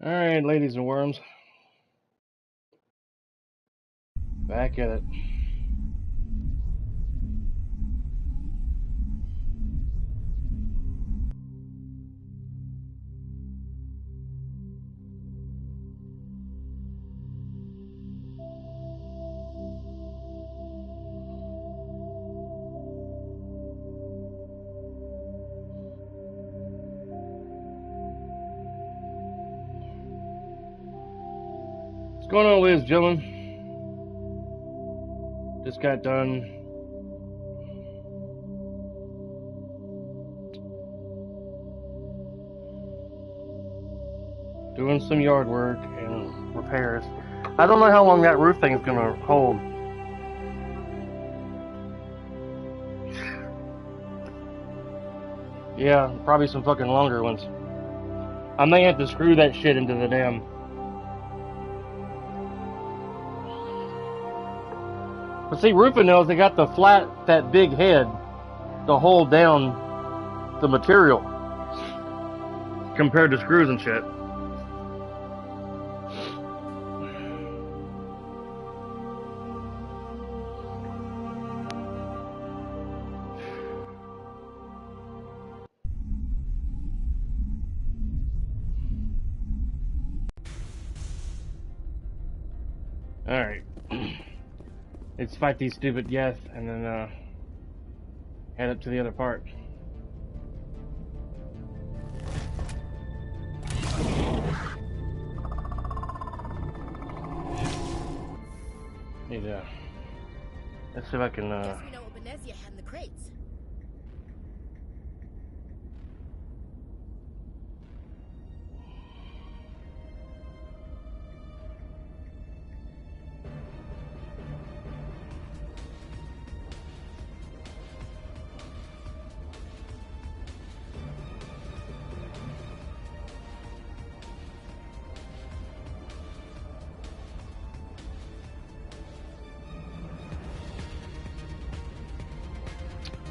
Alright, ladies and worms. Back at it. What's going on, ladies and gentlemen? Just got done doing some yard work and repairs. I don't know how long that roof thing is gonna hold. Yeah, probably some fucking longer ones. I may have to screw that shit into the dam. But see, roofing knows they got the flat, that big head to hold down the material compared to screws and shit. Alright. Let's fight these stupid Geth and then head up to the other part. Let's see if I can Guess we know what Venezia had in the crates.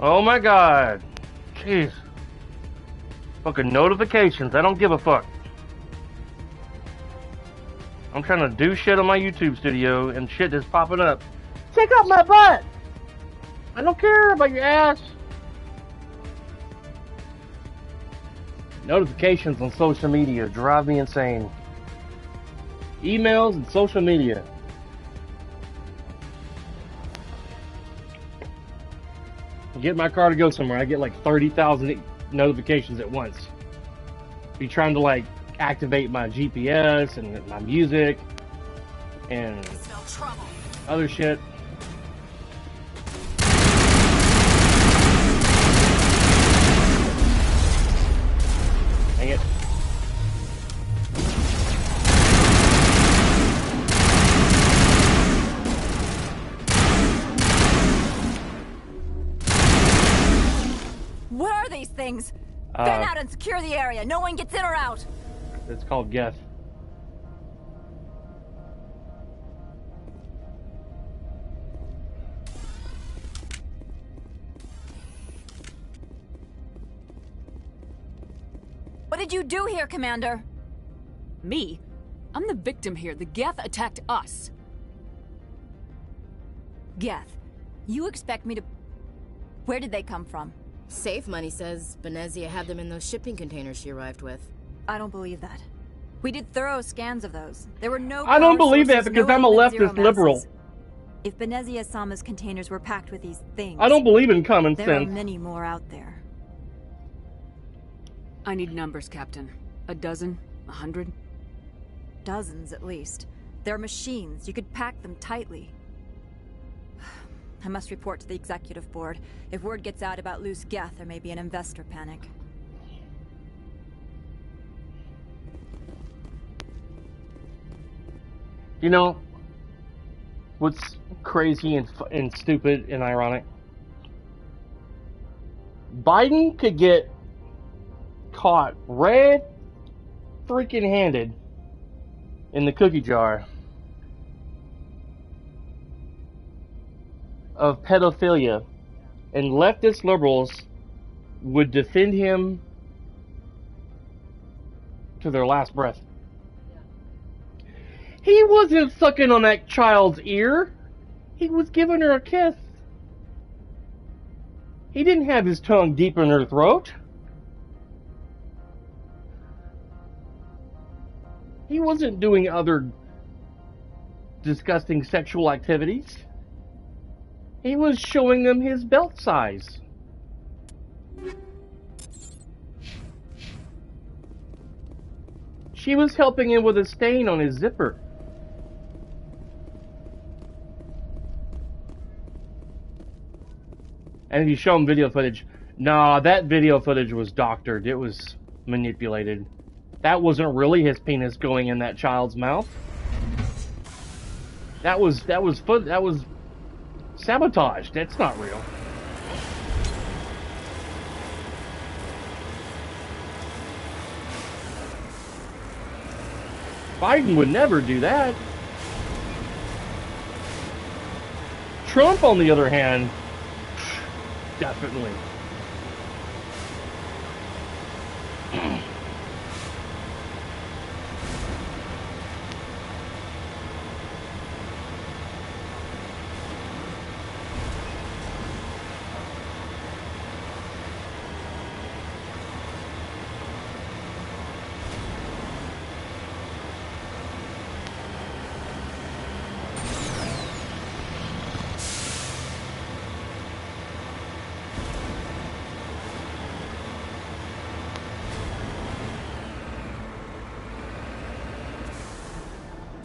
Oh my god. Jeez. Fucking notifications. I don't give a fuck. I'm trying to do shit on my YouTube studio and shit is popping up. Check out my butt! I don't care about your ass. Notifications on social media drive me insane. Emails and social media. Get my car to go somewhere, I get like 30,000 notifications at once. Be trying to like activate my GPS and my music and other shit. Dang it. What are these things? Fan out and secure the area. No one gets in or out. It's called Geth. What did you do here, Commander? Me? I'm the victim here. The Geth attacked us. Geth, you expect me to... Where did they come from? Safe Money says Venezia had them in those shipping containers she arrived with. I don't believe that. We did thorough scans of those. There were no... I don't believe that because I'm a leftist liberal. If Venezia-sama's containers were packed with these things... I don't believe in common sense. There are many more out there. I need numbers, Captain. A dozen? 100? Dozens, at least. They're machines. You could pack them tightly. I must report to the executive board. If word gets out about loose Geth, there may be an investor panic. You know, what's crazy and stupid and ironic? Biden could get caught red freaking handed in the cookie jar of pedophilia, and leftist liberals would defend him to their last breath. He wasn't sucking on that child's ear. He was giving her a kiss. He didn't have his tongue deep in her throat. He wasn't doing other disgusting sexual activities. He was showing them his belt size. She was helping him with a stain on his zipper. And if you show him video footage, nah, that video footage was doctored. It was manipulated. That wasn't really his penis going in that child's mouth. That was sabotage. That's not real. Biden would never do that. Trump, on the other hand, definitely.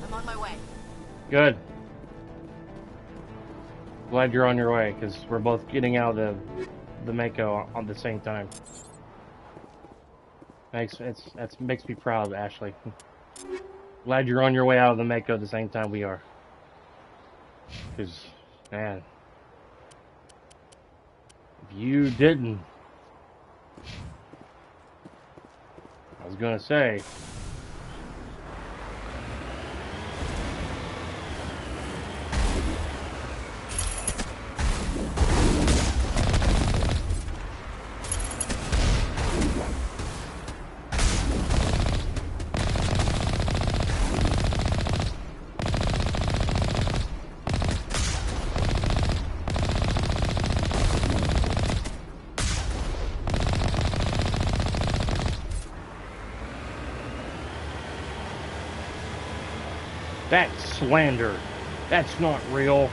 I'm on my way. Good. Glad you're on your way, because we're both getting out of the Mako on the same time. Makes me proud, Ashley. Glad you're on your way out of the Mako at the same time we are. Because, man, if you didn't, I was gonna say. That's slander. That's not real.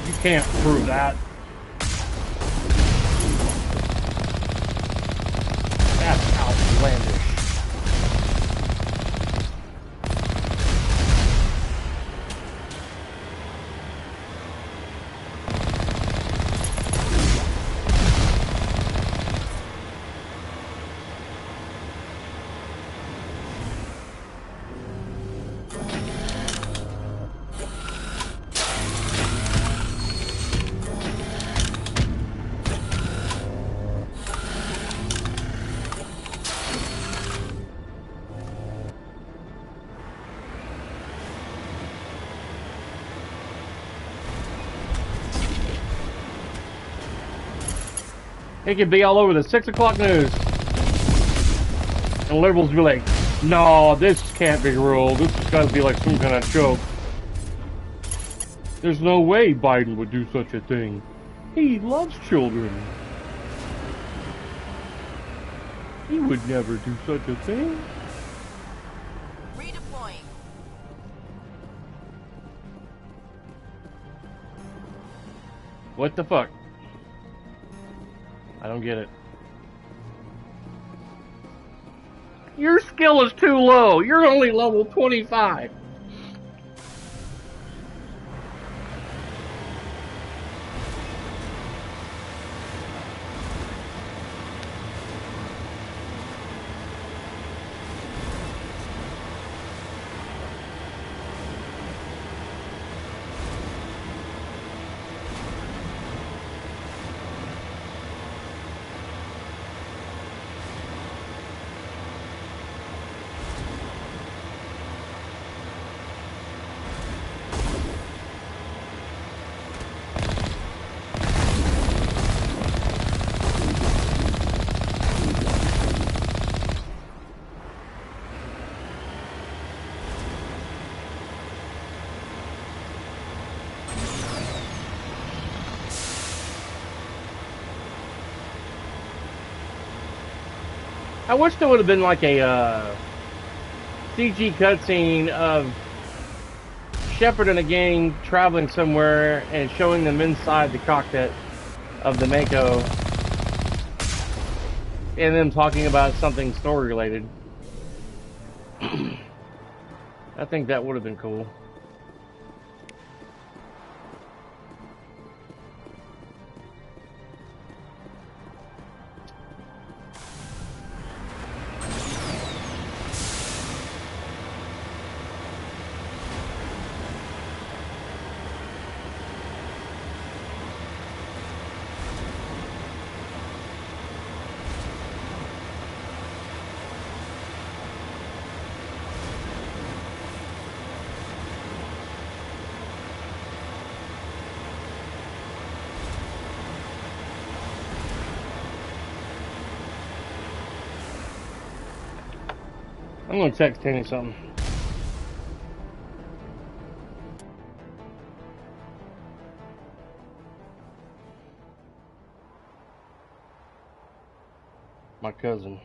You can't prove that. That's outlandish. It could be all over the 6 o'clock news. And liberals be like, no, this can't be real. This has got to be like some kind of joke. There's no way Biden would do such a thing. He loves children. He would never do such a thing. Redeploying. What the fuck? I don't get it. Your skill is too low. You're only level 25. I wish there would have been like a CG cutscene of Sheppard and a gang traveling somewhere and showing them inside the cockpit of the Mako and them talking about something story related. I think that would have been cool. I'm gonna text Tanny something. My cousin.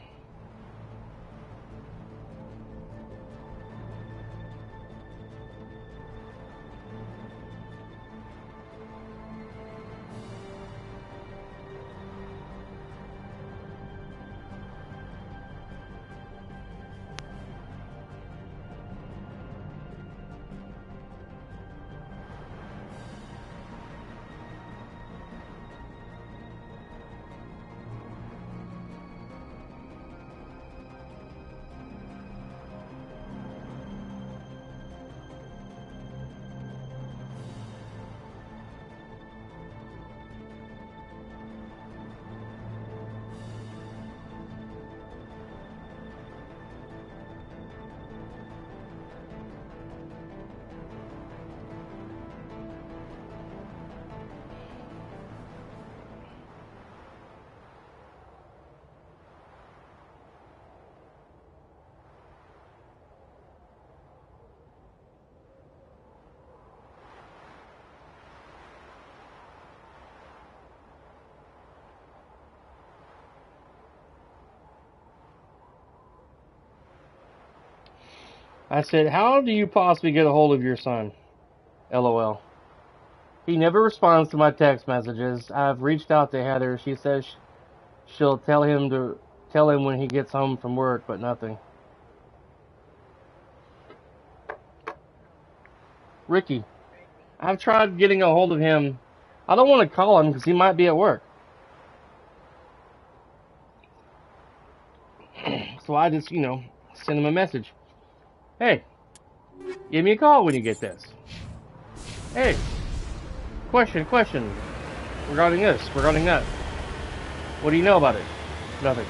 I said, how do you possibly get a hold of your son? LOL. He never responds to my text messages. I've reached out to Heather. She says she'll tell him when he gets home from work, but nothing. Ricky, I've tried getting a hold of him. I don't want to call him because he might be at work. So I just, send him a message. Hey, give me a call when you get this. Hey, question, regarding this, regarding that. What do you know about it? Nothing.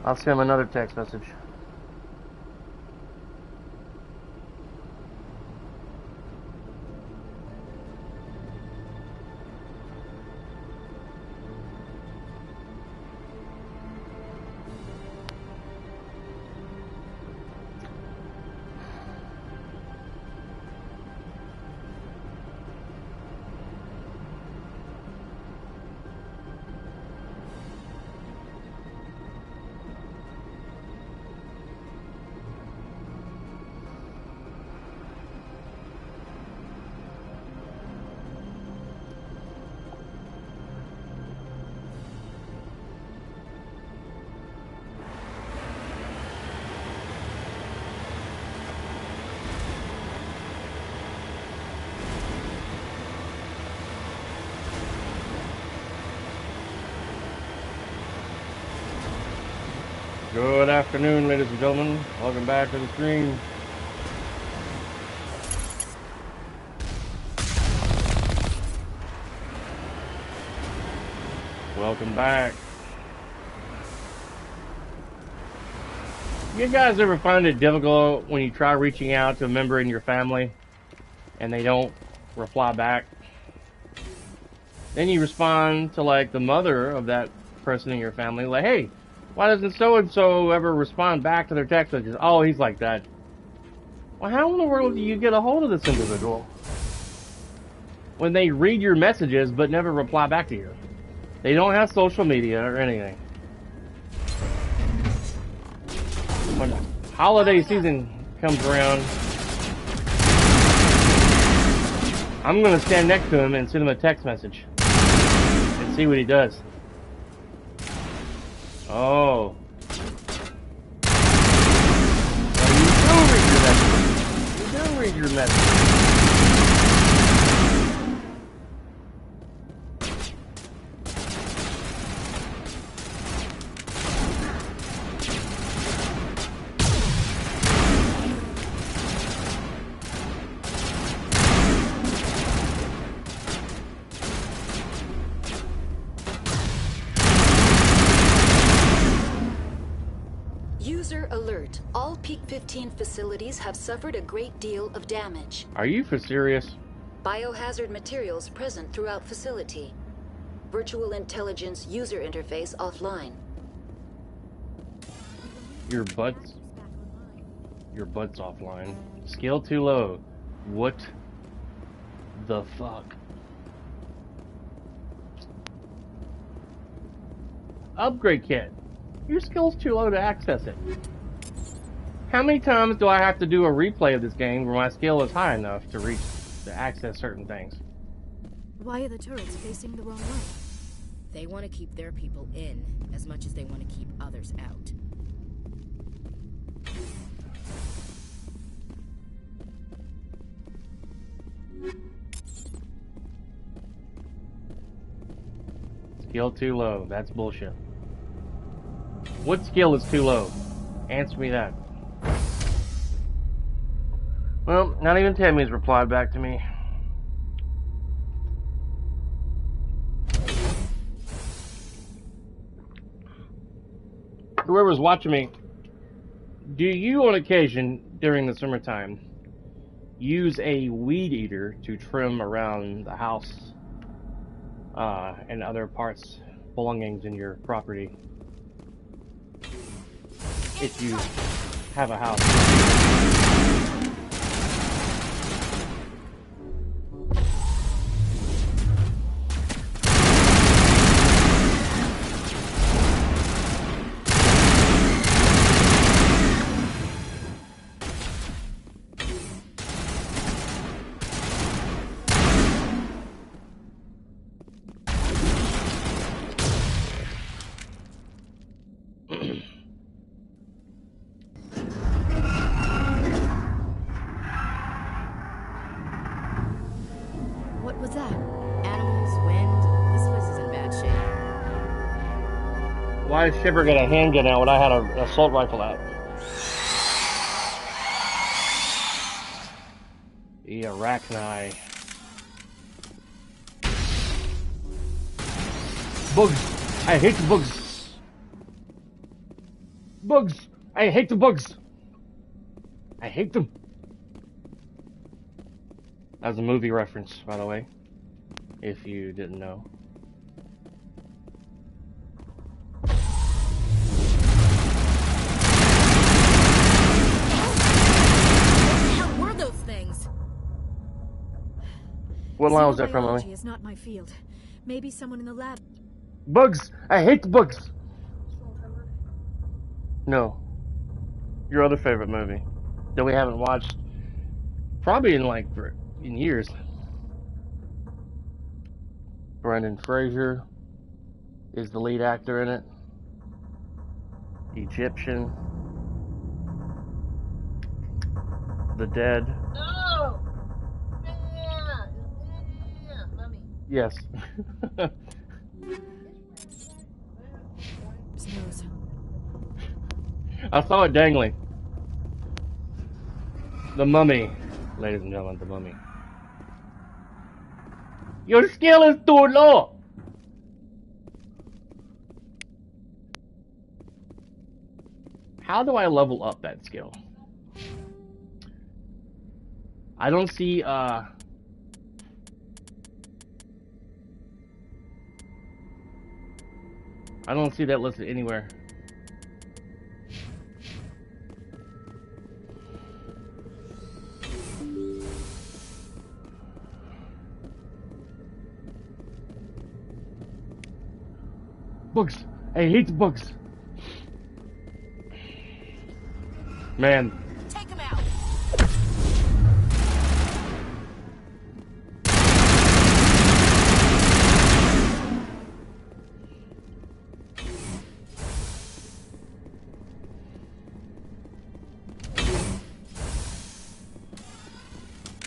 I'll send him another text message. Good afternoon, ladies and gentlemen. Welcome back to the stream. Welcome back. You guys ever find it difficult when you try reaching out to a member in your family and they don't reply back? Then you respond to like the mother of that person in your family, like, hey, why doesn't so-and-so ever respond back to their text messages? Oh, he's like that. Well, how in the world do you get a hold of this individual when they read your messages but never reply back to you? They don't have social media or anything. When the holiday season comes around, I'm going to stand next to him and send him a text message and see what he does. Oh. You do read your message. User alert. All Peak 15 facilities have suffered a great deal of damage. Are you for serious? Biohazard materials present throughout facility. Virtual intelligence user interface offline. Your butt's offline. Skill too low. What the fuck? Upgrade kit. Your skill's too low to access it. How many times do I have to do a replay of this game where my skill is high enough to access certain things? Why are the turrets facing the wrong way? They want to keep their people in as much as they want to keep others out. Skill too low. That's bullshit. What skill is too low? Answer me that. Well, not even Tammy's replied back to me. Whoever's watching me, do you on occasion during the summertime use a weed eater to trim around the house and other parts, belongings in your property? If you have a house. What was that? Animals, wind? This place is in bad shape. Why does Sheppard get a handgun out when I had an assault rifle out? The arachni. Bugs! I hate the bugs! Bugs! I hate the bugs! I hate them! That was a movie reference, by the way, if you didn't know. What the hell were those things? What line was that from, Xenobiology Emily? is not my field. Maybe someone in the lab. Bugs! I hate the bugs! No. Your other favorite movie that we haven't watched probably in years. Brendan Fraser is the lead actor in it. Egyptian. The Dead. No! Yeah! Mommy. Yes. Snooze. I saw it dangling. The mummy. Ladies and gentlemen, the mummy. Your skill is too low! How do I level up that skill? I don't see, I don't see that listed anywhere. Books! I hate books! Man. Take him out.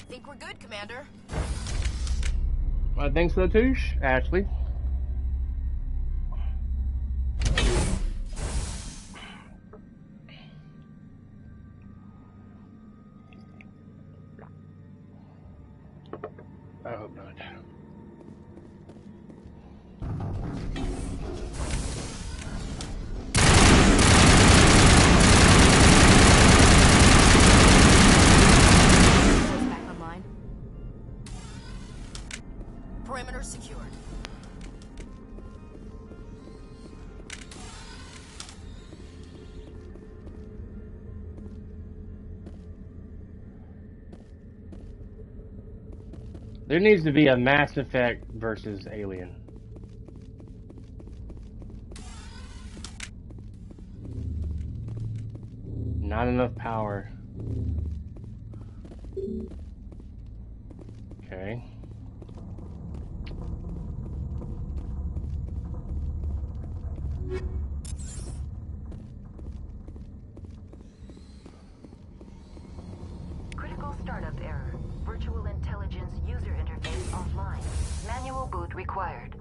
Think we're good, Commander. I think so too, Ashley. I hope not. Back online. Perimeter secured. There needs to be a Mass Effect versus Alien. Not enough power. Okay. Critical startup error. Virtual intelligence user interface offline. Manual boot required.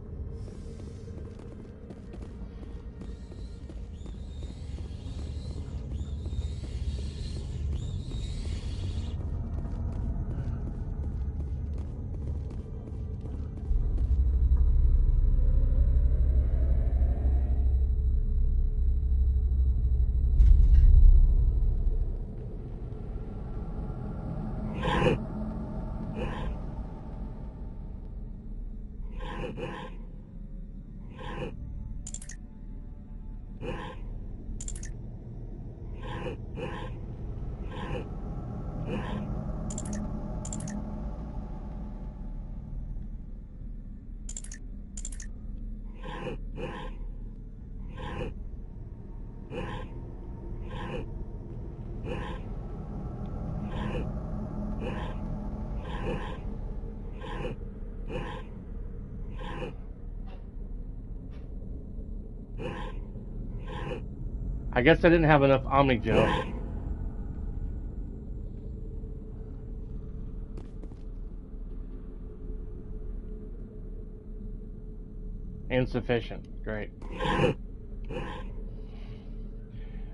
I guess I didn't have enough Omni Gel. Insufficient. Great.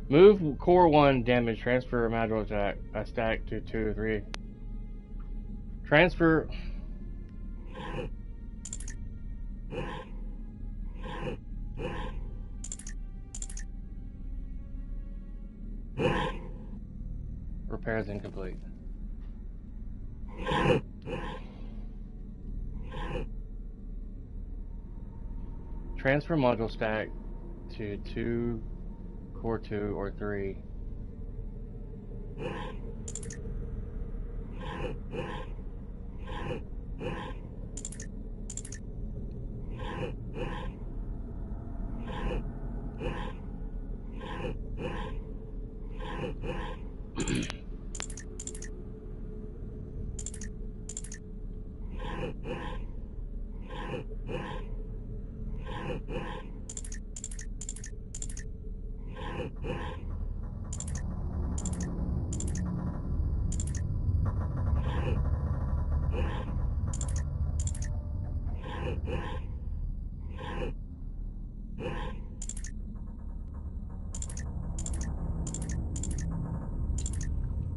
Move core 1 damage. Transfer a module attack. A stack to 2 or 3. Transfer. Repairs incomplete. Transfer module stack to 2, core 2, or 3.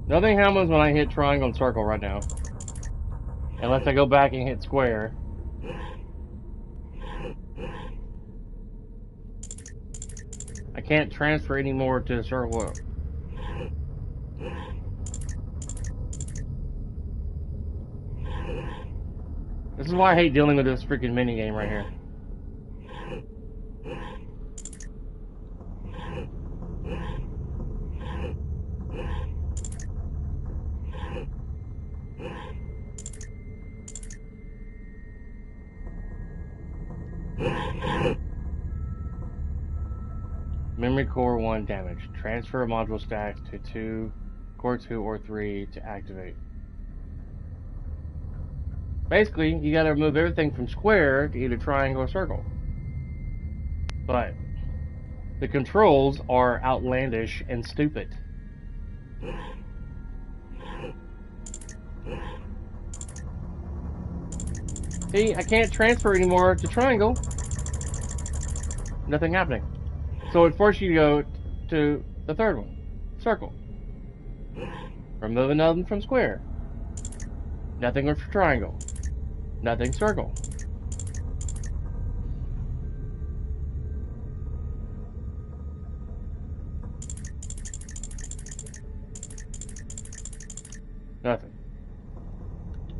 Nothing happens when I hit triangle and circle right now. Unless I go back and hit square. I can't transfer anymore to the circle. This is why I hate dealing with this freaking minigame right here. Memory core 1 damage. Transfer module stacks to 2, core 2 or 3 to activate. Basically, you gotta remove everything from square to either triangle or circle. But the controls are outlandish and stupid. See, I can't transfer anymore to triangle. Nothing happening. So it forces you to go to the third one. Circle. Remove another from square. Nothing for triangle. Nothing circle. Nothing.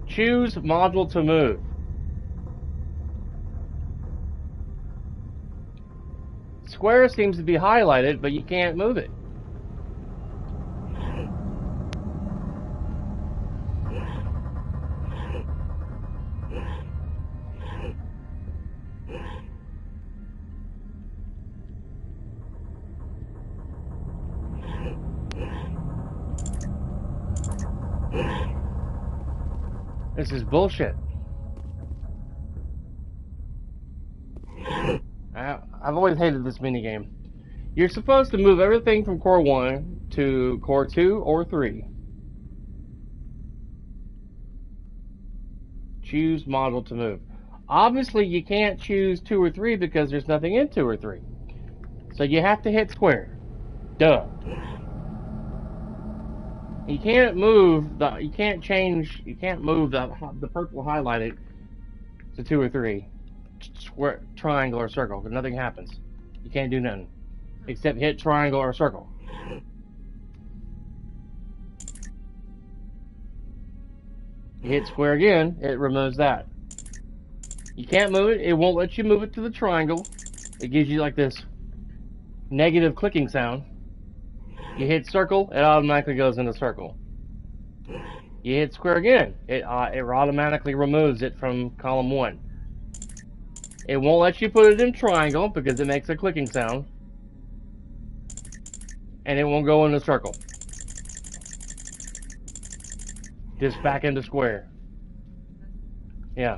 Choose module to move. Square seems to be highlighted, but you can't move it. This is bullshit. I've always hated this minigame. You're supposed to move everything from core 1 to core 2 or 3. Choose module to move. Obviously, you can't choose 2 or 3 because there's nothing in 2 or 3. So you have to hit square. Duh. You can't move the. You can't change. You can't move the purple highlighted to 2 or 3. Square, triangle, or circle, but nothing happens. You can't do nothing except hit triangle or circle. You hit square again, it removes that. You can't move it. It won't let you move it to the triangle. It gives you like this negative clicking sound. You hit circle, it automatically goes into circle. You hit square again, it automatically removes it from column 1. It won't let you put it in triangle because it makes a clicking sound. And it won't go into circle. Just back into square. Yeah.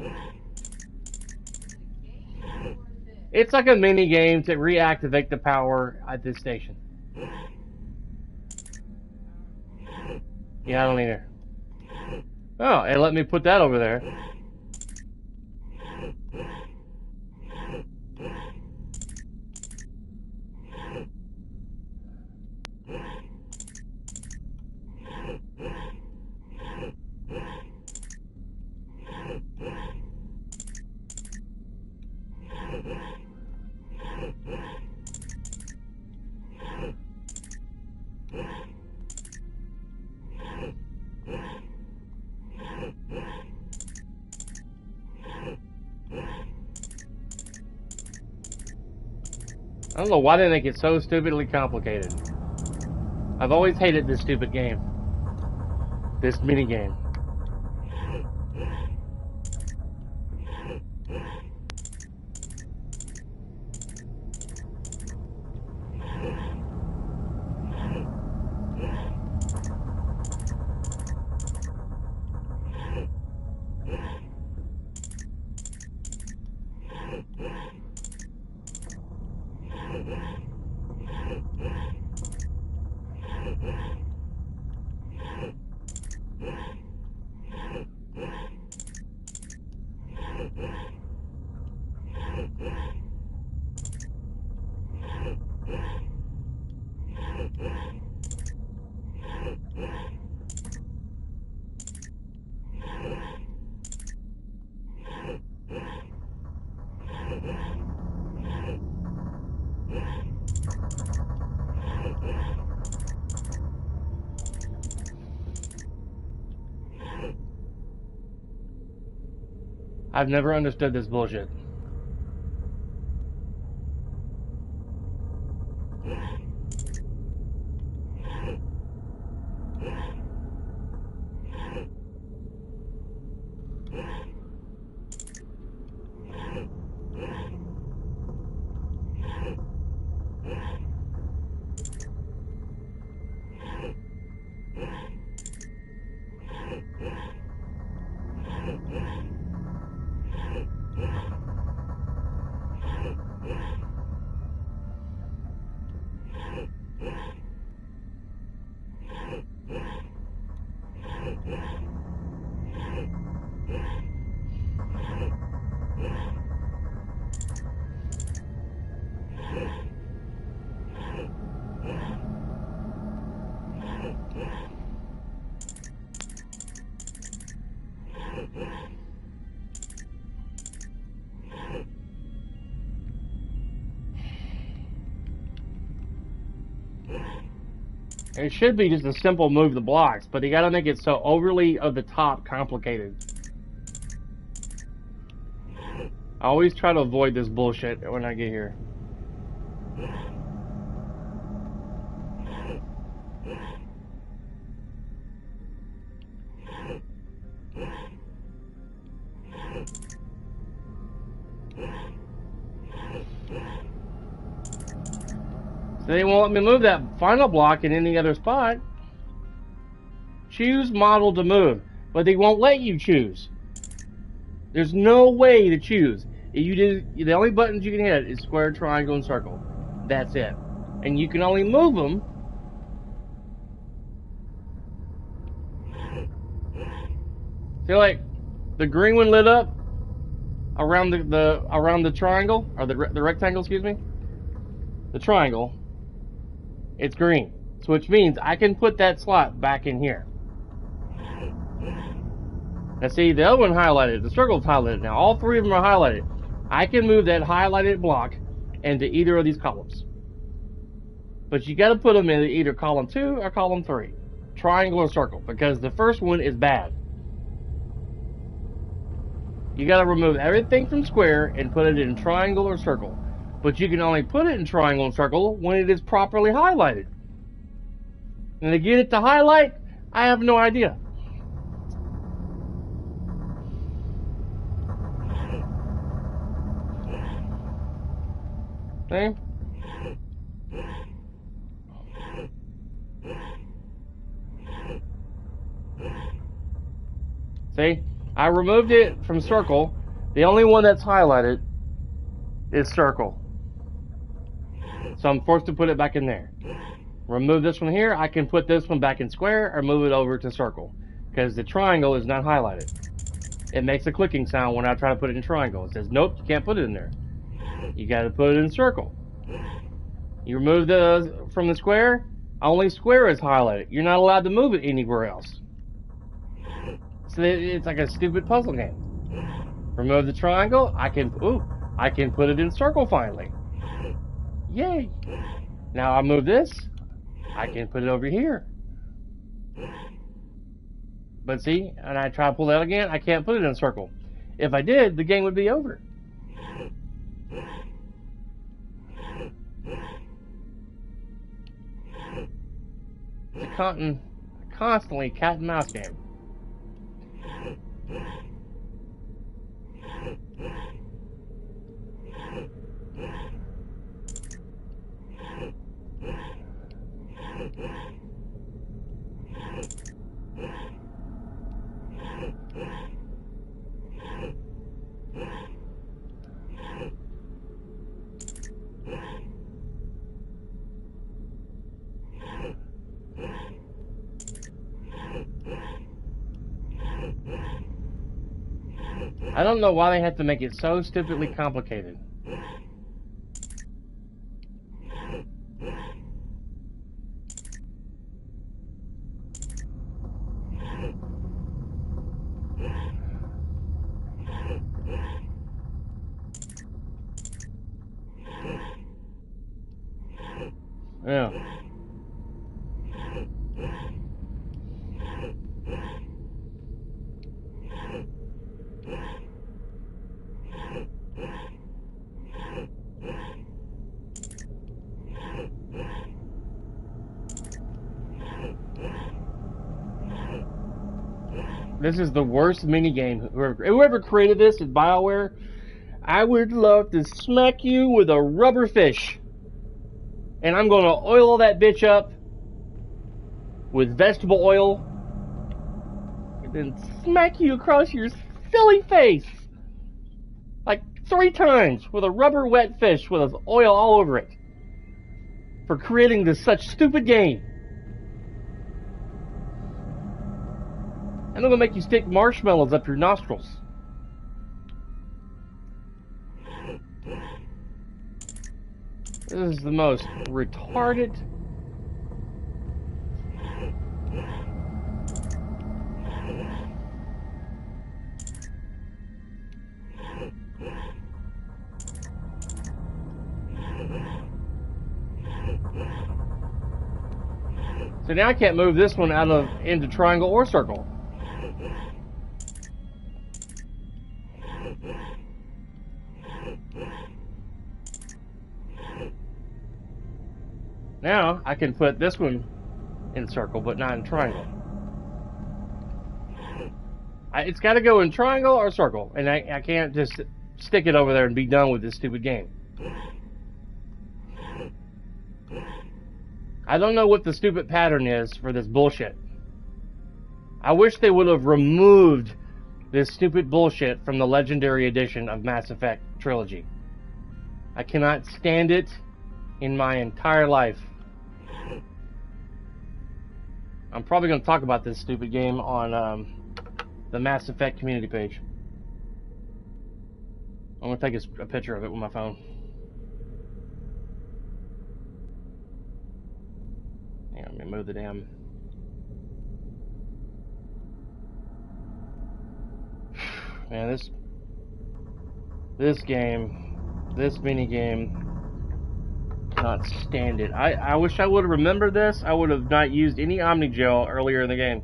It's like a mini game to reactivate the power at this station. Yeah, I don't either. Oh, and let me put that over there. I don't know why they make it so stupidly complicated. I've always hated this stupid game. This mini game. I've never understood this bullshit. It should be just a simple move the blocks, but you gotta make it so overly of the top complicated. I always try to avoid this bullshit when I get here. They won't let me move that final block in any other spot. Choose model to move, but they won't let you choose. There's no way to choose. The only buttons you can hit is square, triangle, and circle. That's it. And you can only move them. See, like the green one lit up around the triangle, or the rectangle, excuse me. The triangle. It's green, so which means I can put that slot back in here. Now see, the other one highlighted, the circle's highlighted now. All three of them are highlighted. I can move that highlighted block into either of these columns. But you gotta put them in either column 2 or column 3. Triangle or circle, because the first one is bad. You gotta remove everything from square and put it in triangle or circle. But you can only put it in triangle and circle when it is properly highlighted. And to get it to highlight, I have no idea. See? See? I removed it from circle. The only one that's highlighted is circle. So I'm forced to put it back in there. Remove this one here. I can put this one back in square or move it over to circle. Because the triangle is not highlighted. It makes a clicking sound when I try to put it in triangle. It says, nope, you can't put it in there. You got to put it in circle. You remove the from the square, only square is highlighted. You're not allowed to move it anywhere else. So it's like a stupid puzzle game. Remove the triangle, I can put it in circle finally. Yay! Now I move this, I can put it over here. But see, and I try to pull that again, I can't put it in circle. If I did, the game would be over. It's a constantly cat and mouse game. I don't know why they have to make it so stupidly complicated. Yeah. This is the worst minigame. Whoever created this at BioWare, I would love to smack you with a rubber fish. And I'm going to oil that bitch up with vegetable oil. And then smack you across your silly face. Like 3 times with a rubber wet fish with oil all over it. For creating this such stupid game. And I'm going to make you stick marshmallows up your nostrils. This is the most retarded. So now I can't move this one into triangle or circle. Now I can put this one in circle, but not in triangle. It's got to go in triangle or circle, and I can't just stick it over there and be done with this stupid game. I don't know what the stupid pattern is for this bullshit. I wish they would have removed this stupid bullshit from the Legendary Edition of Mass Effect Trilogy. I cannot stand it in my entire life. I'm probably going to talk about this stupid game on the Mass Effect community page. I'm going to take a picture of it with my phone. Yeah, let me move the damn... Man, this game, this mini game, not stand it. I wish I would have remembered this. I would have not used any Omnigel earlier in the game.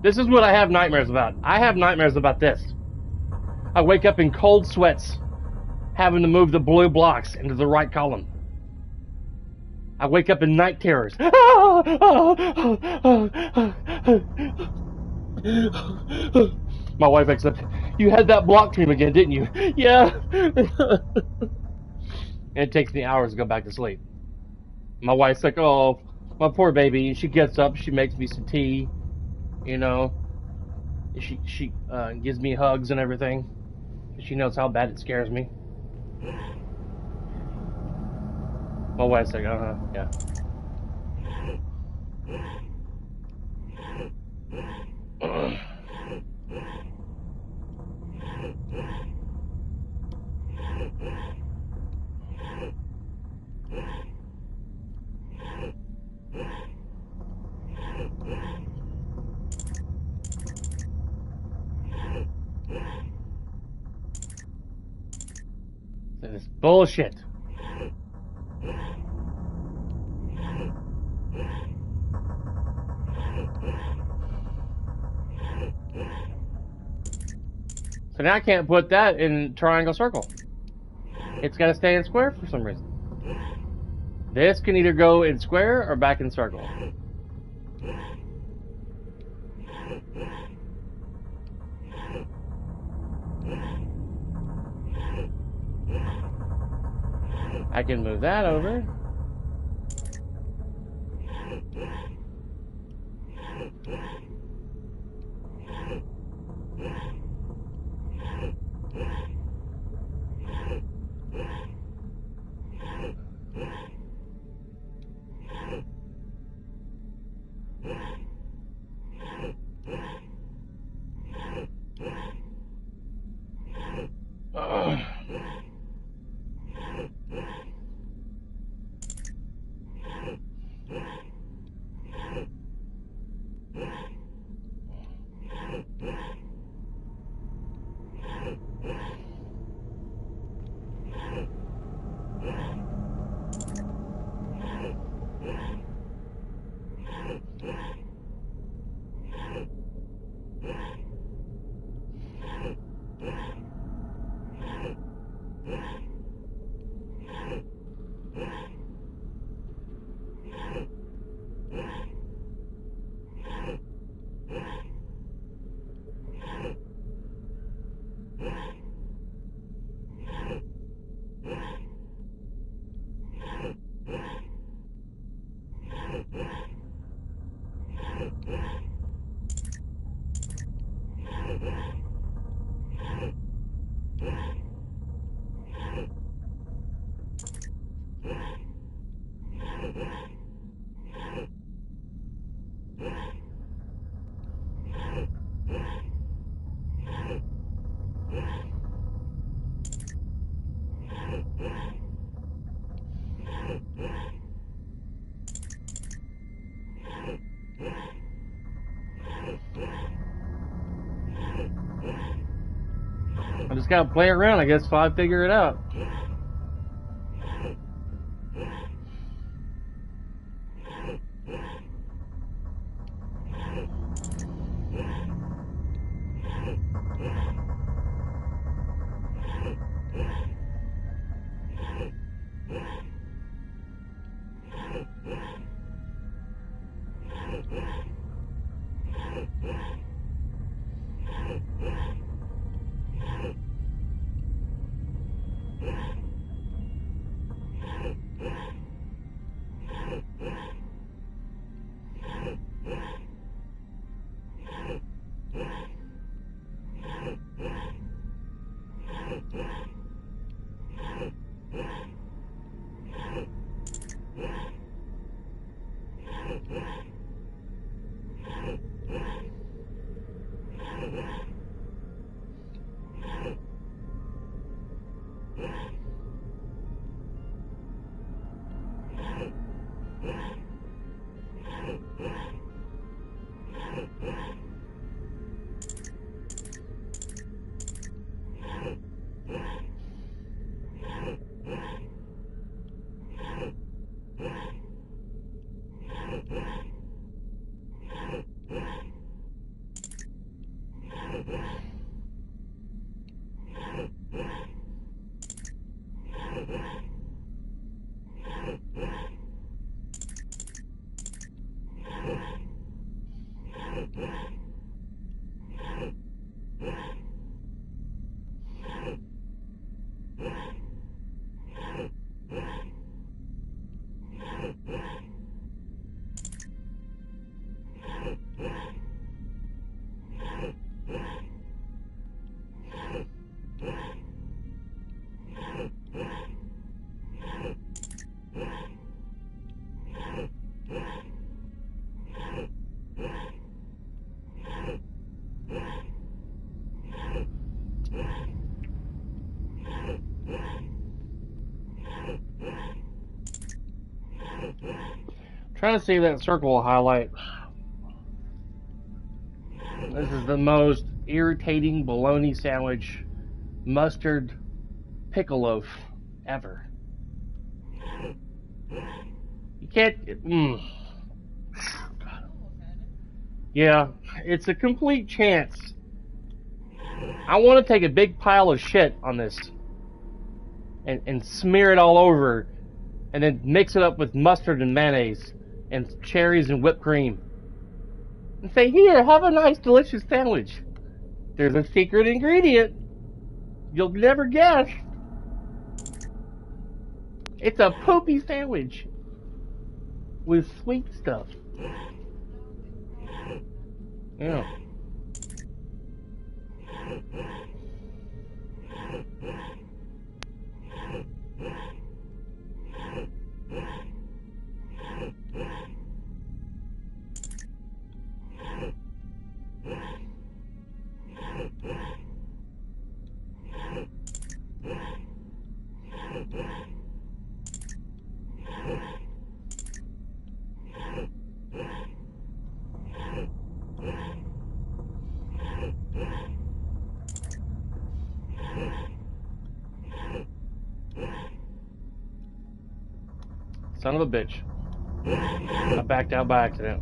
This is what I have nightmares about. I have nightmares about this. I wake up in cold sweats, having to move the blue blocks into the right column. I wake up in night terrors. My wife wakes up. You had that block dream again, didn't you? Yeah. And it takes me hours to go back to sleep. My wife's like, oh, my poor baby. And she gets up. She makes me some tea. You know. She gives me hugs and everything. She knows how bad it scares me. My wife's like, yeah. This is bullshit. So now I can't put that in triangle circle. It's got to stay in square for some reason. This can either go in square or back in circle. I can move that over. I just gotta play around, I guess, till I figure it out. Trying to see that circle highlight. This is the most irritating bologna sandwich mustard pickle loaf ever. You can't. Yeah, it's a complete chance. I want to take a big pile of shit on this and smear it all over and then mix it up with mustard and mayonnaise and cherries and whipped cream. And say, here, have a nice, delicious sandwich. There's a secret ingredient you'll never guess. It's a poopy sandwich with sweet stuff. Yeah. Son of a bitch. I backed out by accident.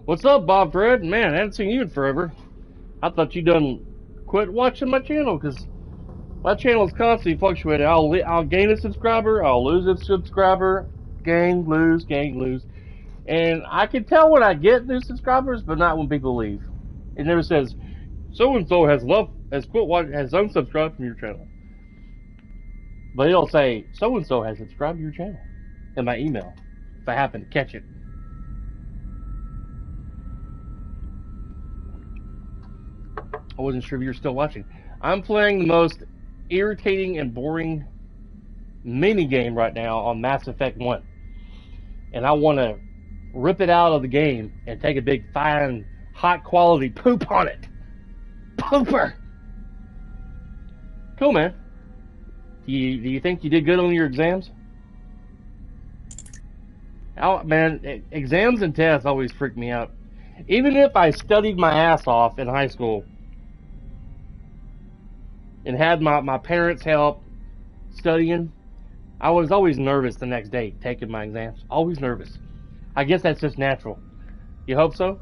What's up, Bob Fred? Man, I haven't seen you in forever. I thought you done quit watching my channel because my channel is constantly fluctuating. I'll gain a subscriber, I'll lose a subscriber, gain, lose, and I can tell when I get new subscribers, but not when people leave. It never says so and so has unsubscribed from your channel, but it'll say so and so has subscribed to your channel in my email. if I happen to catch it. I wasn't sure if you were still watching. I'm playing the most irritating and boring mini game right now on Mass Effect 1. And I want to rip it out of the game and take a big fine hot quality poop on it. Pooper! Cool, man. Do you think you did good on your exams? Oh, man, exams and tests always freak me out. Even if I studied my ass off in high school and had my parents' help studying, I was always nervous the next day taking my exams. Always nervous. I guess that's just natural. You hope so?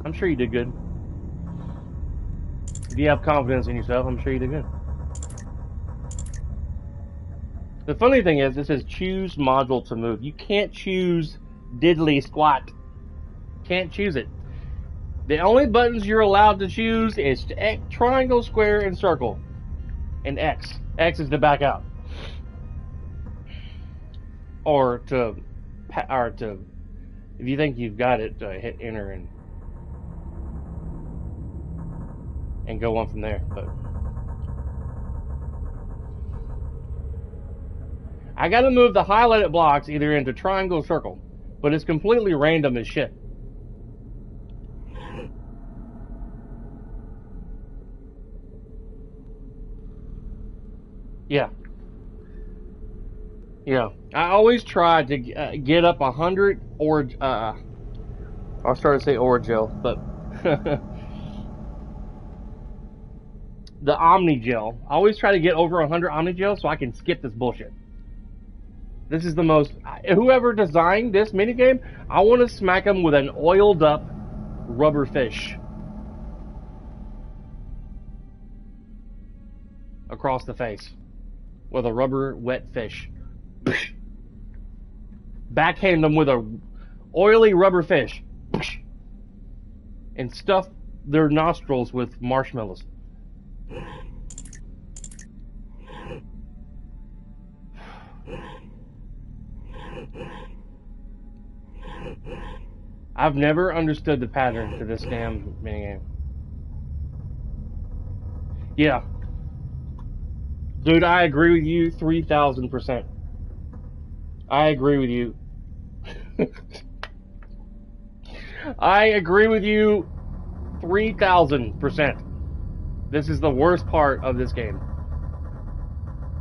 I'm sure you did good. If you have confidence in yourself, I'm sure you did good. The funny thing is, this says choose module to move. You can't choose diddly squat. Can't choose it. The only buttons you're allowed to choose is triangle, square, and circle. And X. X is to back out. Or to, if you think you've got it, hit enter and go on from there. But I gotta move the highlighted blocks either into triangle or circle, but it's completely random as shit. Yeah. Yeah. I always try to get up 100 or, I was starting to say Oragel, but the Omni Gel. I always try to get over 100 Omni Gel so I can skip this bullshit. This is the most, whoever designed this minigame, I want to smack them with an oiled up rubber fish across the face with a rubber wet fish. Backhand them with a oily rubber fish and stuff their nostrils with marshmallows. I've never understood the pattern to this damn minigame. Yeah. Dude, I agree with you 3,000%. I agree with you. I agree with you 3,000%. This is the worst part of this game.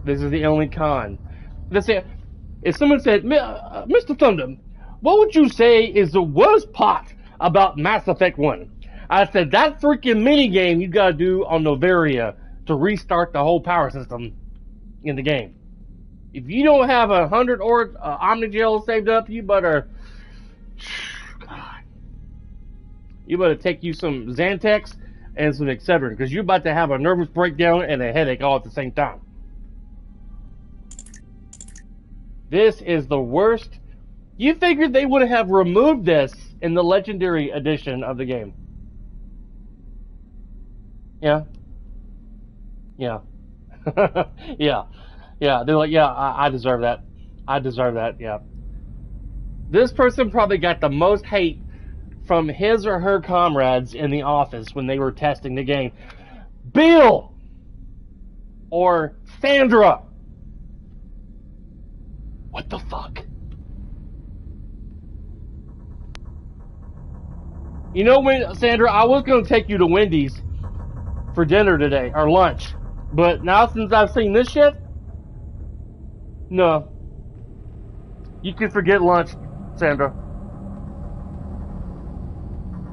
This is the only con. If someone said, Mr. Thunder, what would you say is the worst part about Mass Effect 1? I said, that freaking minigame you gotta do on Noveria to restart the whole power system in the game. If you don't have 100 Omnigel saved up, you better... God. You better take you some Xantex and some Excedrin, because you're about to have a nervous breakdown and a headache all at the same time. This is the worst. You figured they would have removed this in the Legendary Edition of the game. Yeah. Yeah. Yeah. Yeah. They're like, yeah, I deserve that. I deserve that, yeah. This person probably got the most hate from his or her comrades in the office when they were testing the game. Bill! Or Sandra! What the fuck? You know when, Sandra, I was going to take you to Wendy's for dinner today, or lunch. But now since I've seen this shit, no. You can forget lunch, Sandra.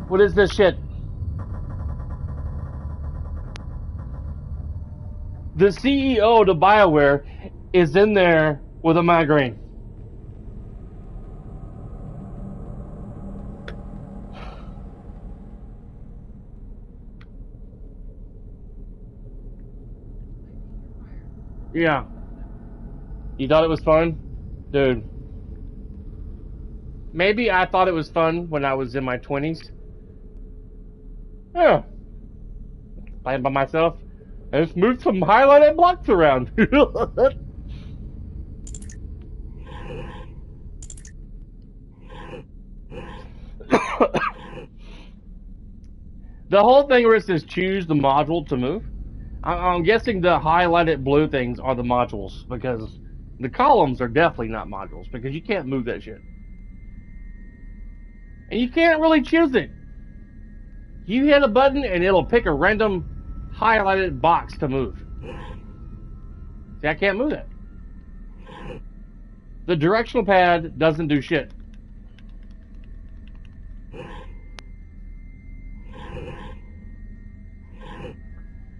What is this shit? The CEO to BioWare is in there with a migraine. Yeah. You thought it was fun? Dude. Maybe I thought it was fun when I was in my 20s. Yeah. Playing by myself. I just moved some highlighted blocks around. The whole thing where it says choose the module to move, I'm guessing the highlighted blue things are the modules, because the columns are definitely not modules, because you can't move that shit. And you can't really choose it. You hit a button and it'll pick a random highlighted box to move. See, I can't move that. The directional pad doesn't do shit.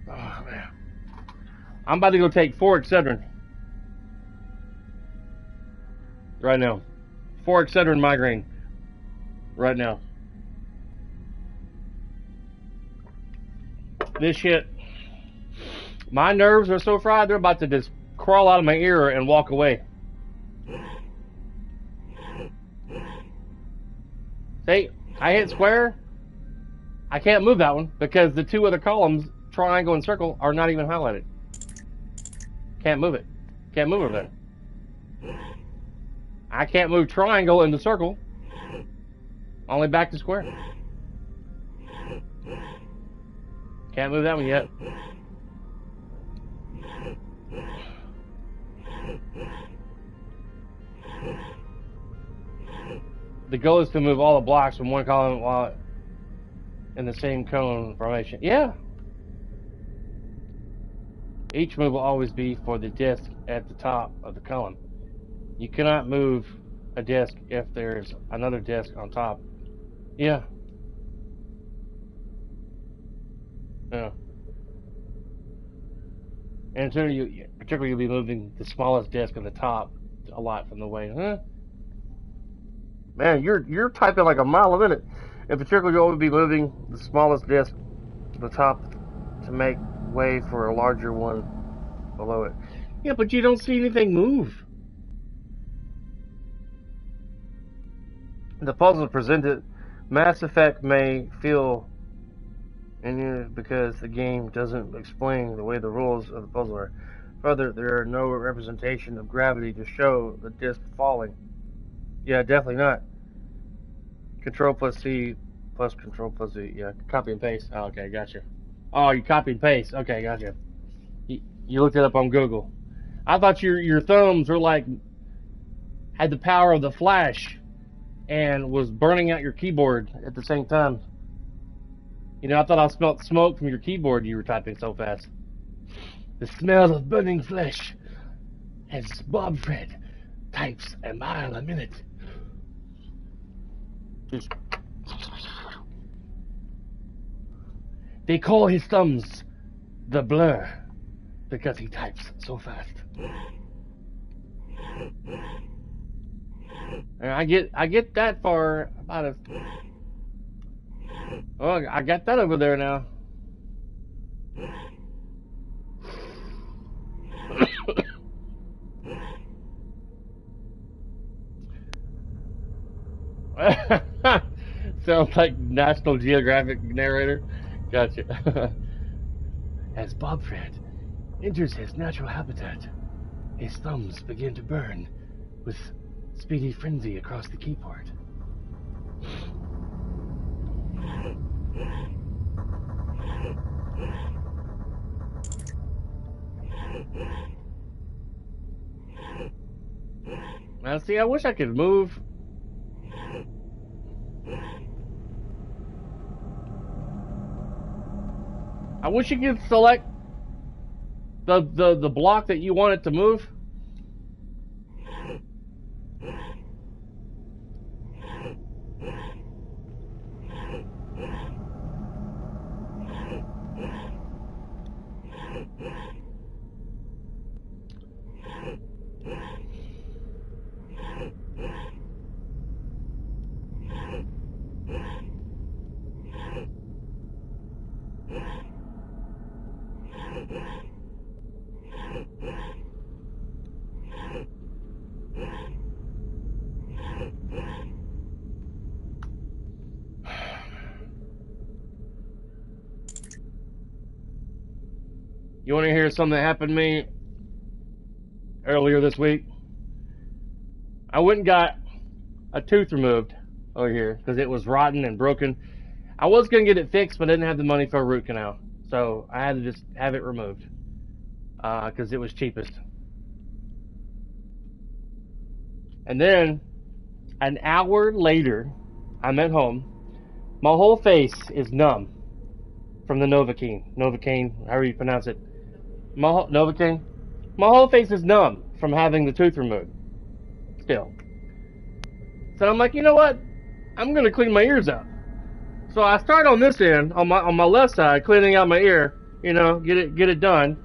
Oh, man. I'm about to go take 4 Excedrin. Right now. 4 Excedrin migraine. Right now. This shit. My nerves are so fried, they're about to just crawl out of my ear and walk away. See, I hit square. I can't move that one because the 2 other columns, triangle and circle, are not even highlighted. Can't move it. Can't move it there. I can't move triangle into circle. Only back to square. Can't move that one yet. The goal is to move all the blocks from one column while in the same cone formation. Yeah. Each move will always be for the disc at the top of the column. You cannot move a disc if there's another disc on top. Yeah. Yeah. And particularly you'll be moving the smallest disc on the top a lot from the way. Huh? Man, you're typing like a mile a minute. In particular, you'll only be moving the smallest disc to the top to make way for a larger one below it. Yeah, but you don't see anything move. The puzzle presented, Mass Effect may feel in you because the game doesn't explain the way the rules of the puzzle are. Further, there are no representation of gravity to show the disc falling. Yeah, definitely not. Control plus C plus Control plus Z. Yeah, copy and paste. Oh, okay, gotcha. Oh, you copy and paste. Okay, gotcha. You looked it up on Google. I thought your thumbs were like had the power of the Flash and was burning out your keyboard at the same time. You know, I thought I smelled smoke from your keyboard. You were typing so fast. The smell of burning flesh, as Bob Fred types a mile a minute. Just. They call his thumbs the Blur because he types so fast. And I get that far about a. Oh, I got that over there now. Sounds like National Geographic narrator. Gotcha. As Bob Fred enters his natural habitat, his thumbs begin to burn with speedy frenzy across the keyboard. Now, see, I wish I could move. I wish you could select the block that you want it to move. You want to hear something that happened to me earlier this week? I went and got a tooth removed over here because it was rotten and broken. I was gonna get it fixed, but I didn't have the money for a root canal, so I had to just have it removed because it was cheapest. And then an hour later, I'm at home. My whole face is numb from the Novocaine, however you pronounce it. Novocaine. My whole face is numb from having the tooth removed. Still. So I'm like, you know what? I'm gonna clean my ears out. So I start on this end, on my left side, cleaning out my ear. You know, get it done.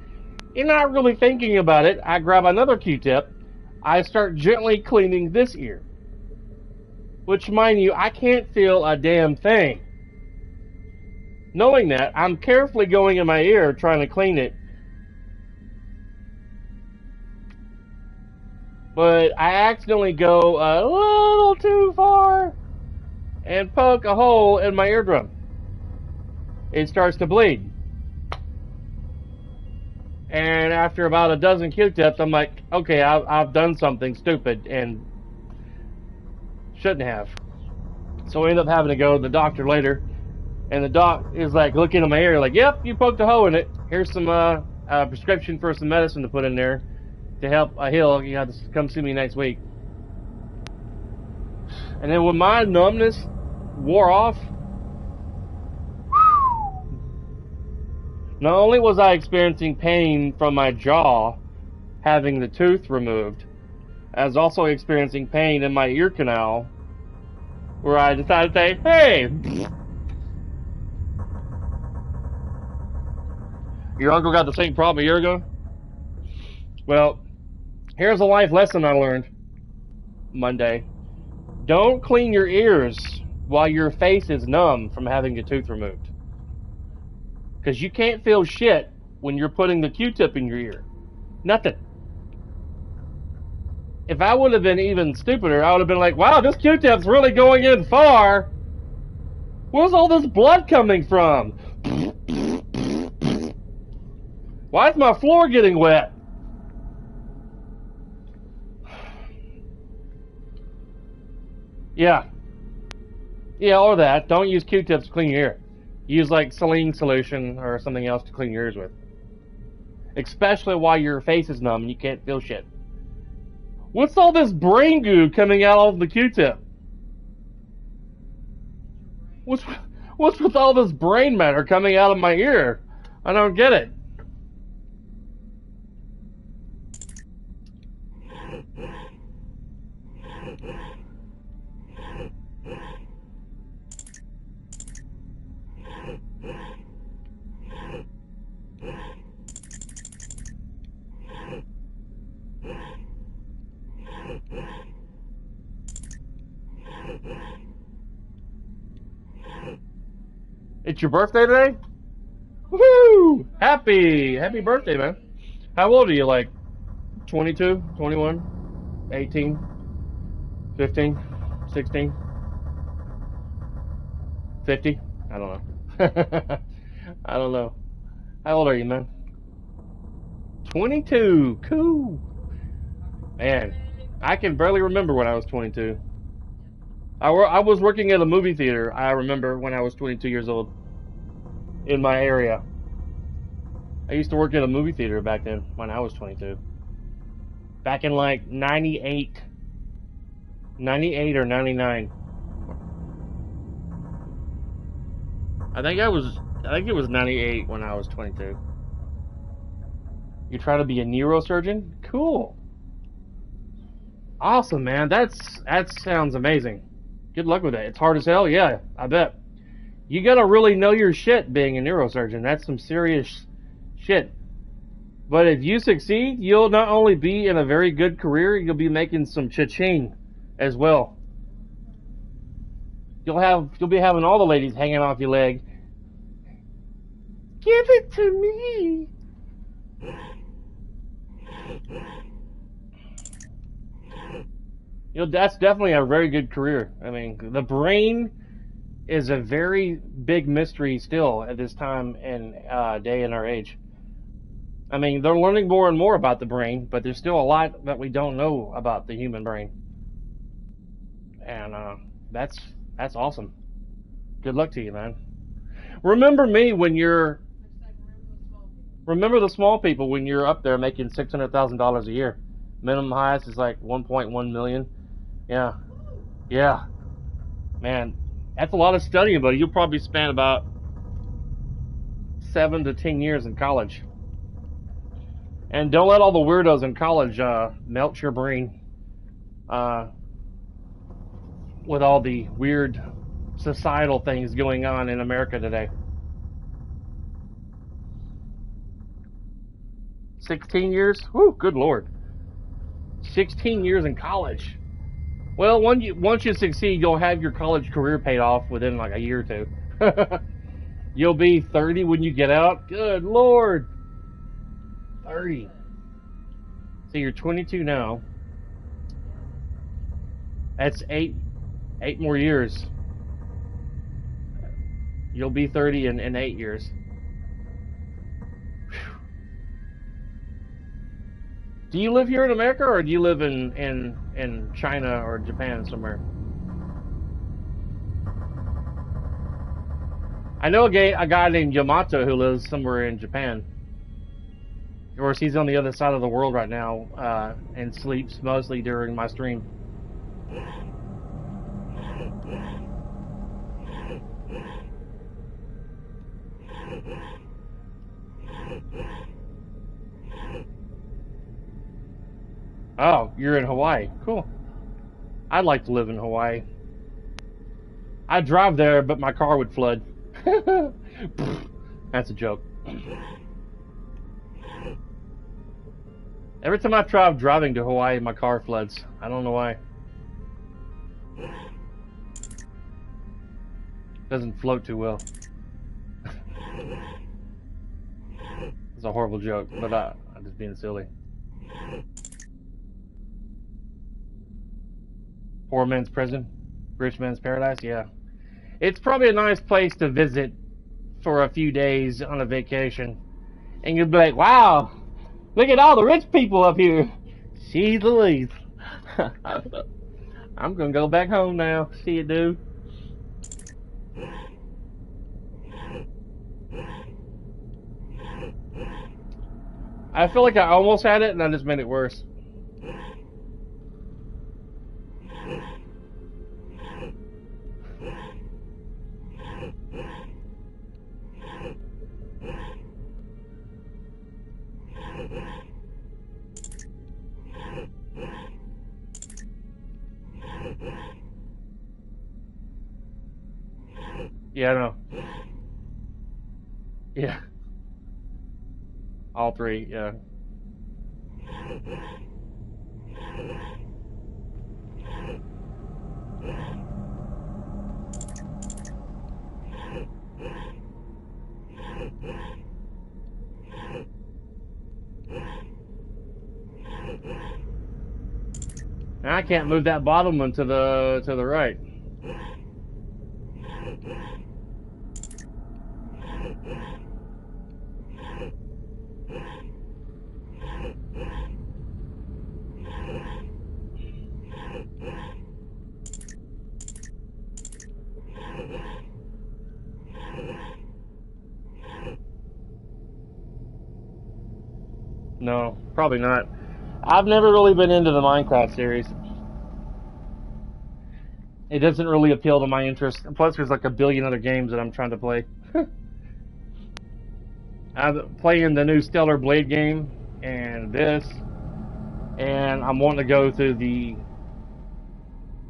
And not really thinking about it, I grab another Q-tip. I start gently cleaning this ear. Which, mind you, I can't feel a damn thing. Knowing that, I'm carefully going in my ear trying to clean it. But I accidentally go a little too far and poke a hole in my eardrum. It starts to bleed. And after about a dozen Q-tips, I'm like, okay, I've done something stupid and shouldn't have. So I end up having to go to the doctor later. And the doc is like looking at my ear like, yep, you poked a hole in it. Here's some prescription for some medicine to put in there to help heal. You have to come see me next week. And then when my numbness wore off, not only was I experiencing pain from my jaw having the tooth removed, I was also experiencing pain in my ear canal where I decided to say, hey, your uncle got the same problem a year ago? Well, here's a life lesson I learned Monday. Don't clean your ears while your face is numb from having a tooth removed. Because you can't feel shit when you're putting the Q-tip in your ear. Nothing. If I would have been even stupider, I would have been like, wow, this Q-tip's really going in far. Where's all this blood coming from? Why is my floor getting wet? Yeah, or that. Don't use Q-tips to clean your ear. Use like saline solution or something else to clean your ears with. Especially while your face is numb and you can't feel shit. What's all this brain goo coming out of the Q-tip? What's with all this brain matter coming out of my ear? I don't get it. It's your birthday today? Woohoo! Happy birthday, man. How old are you? Like 22, 21, 18, 15, 16, 50? I don't know. I don't know. How old are you, man? 22. Cool. Man, I can barely remember when I was 22. I was working at a movie theater, I remember, when I was 22 years old. In my area. I used to work at a movie theater back then, when I was 22. Back in like 98. 98 or 99. I think it was 98 when I was 22. You try to be a neurosurgeon? Cool. Awesome, man. That sounds amazing. Good luck with it. It's hard as hell, yeah, I bet. You gotta really know your shit being a neurosurgeon. That's some serious shit. But if you succeed, you'll not only be in a very good career, you'll be making some cha-ching as well. You'll be having all the ladies hanging off your leg. Give it to me. That's definitely a very good career. I mean, the brain is a very big mystery still at this time and day in our age. I mean, they're learning more and more about the brain, but there's still a lot that we don't know about the human brain. And that's That's awesome. Good luck to you, man. Remember me when you're. Remember the small people when you're up there making $600,000 a year. Minimum highest is like 1.1 million. Yeah, yeah, man, that's a lot of studying, buddy. You'll probably spend about 7 to 10 years in college. And don't let all the weirdos in college melt your brain with all the weird societal things going on in America today. 16 years? Whew, good Lord. 16 years in college. Well, once you succeed, you'll have your college career paid off within like a year or two. You'll be 30 when you get out. Good Lord. 30. So you're 22 now. That's eight more years. You'll be 30 in 8 years. Do you live here in America, or do you live in China or Japan somewhere? I know a guy named Yamato who lives somewhere in Japan. Of course, he's on the other side of the world right now and sleeps mostly during my stream. Oh, you're in Hawaii. Cool. I'd like to live in Hawaii. I'd drive there, but my car would flood. That's a joke. Every time I try driving to Hawaii, my car floods. I don't know why. Doesn't float too well. It's a horrible joke, but I'm just being silly. Poor man's prison, rich man's paradise. Yeah, it's probably a nice place to visit for a few days on a vacation, and you'll be like, "Wow, look at all the rich people up here." Jeez Louise. I'm gonna go back home now. See you, dude. I feel like I almost had it, and I just made it worse. Yeah, I know. Yeah. All three, yeah. I can't move that bottom one to the right. No, probably not. I've never really been into the Minecraft series. It doesn't really appeal to my interest. And plus, there's like a billion other games that I'm trying to play. I'm playing the new Stellar Blade game and this, and I'm wanting to go through the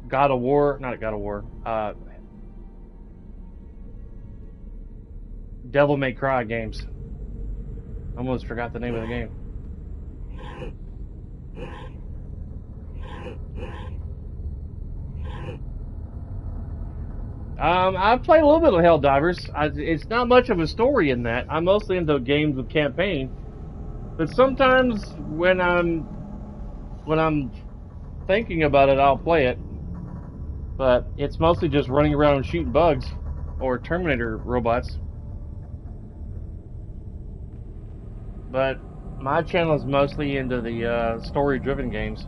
God of War, not God of War, Devil May Cry games. I almost forgot the name of the game. I've played a little bit of Helldivers. It's not much of a story in that. I'm mostly into games with campaign. But sometimes when I'm thinking about it, I'll play it. But it's mostly just running around and shooting bugs or Terminator robots. But my channel is mostly into the story-driven games.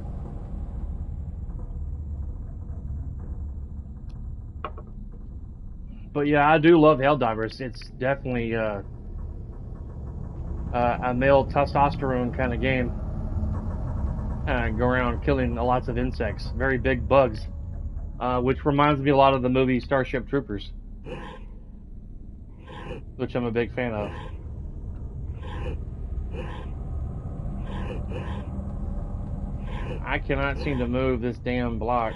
But yeah, I do love Helldivers. It's definitely a male testosterone kind of game. Go around killing lots of insects, very big bugs, which reminds me a lot of the movie Starship Troopers, which I'm a big fan of. I cannot seem to move this damn block.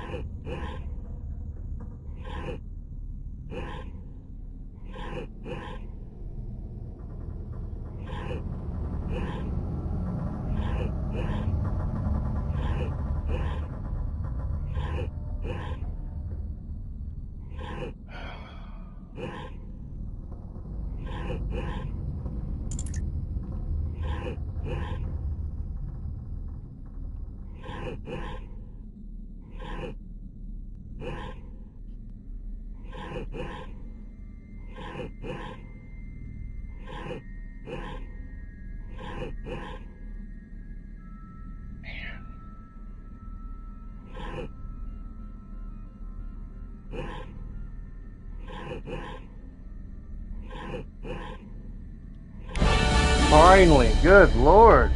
Finally, good lord.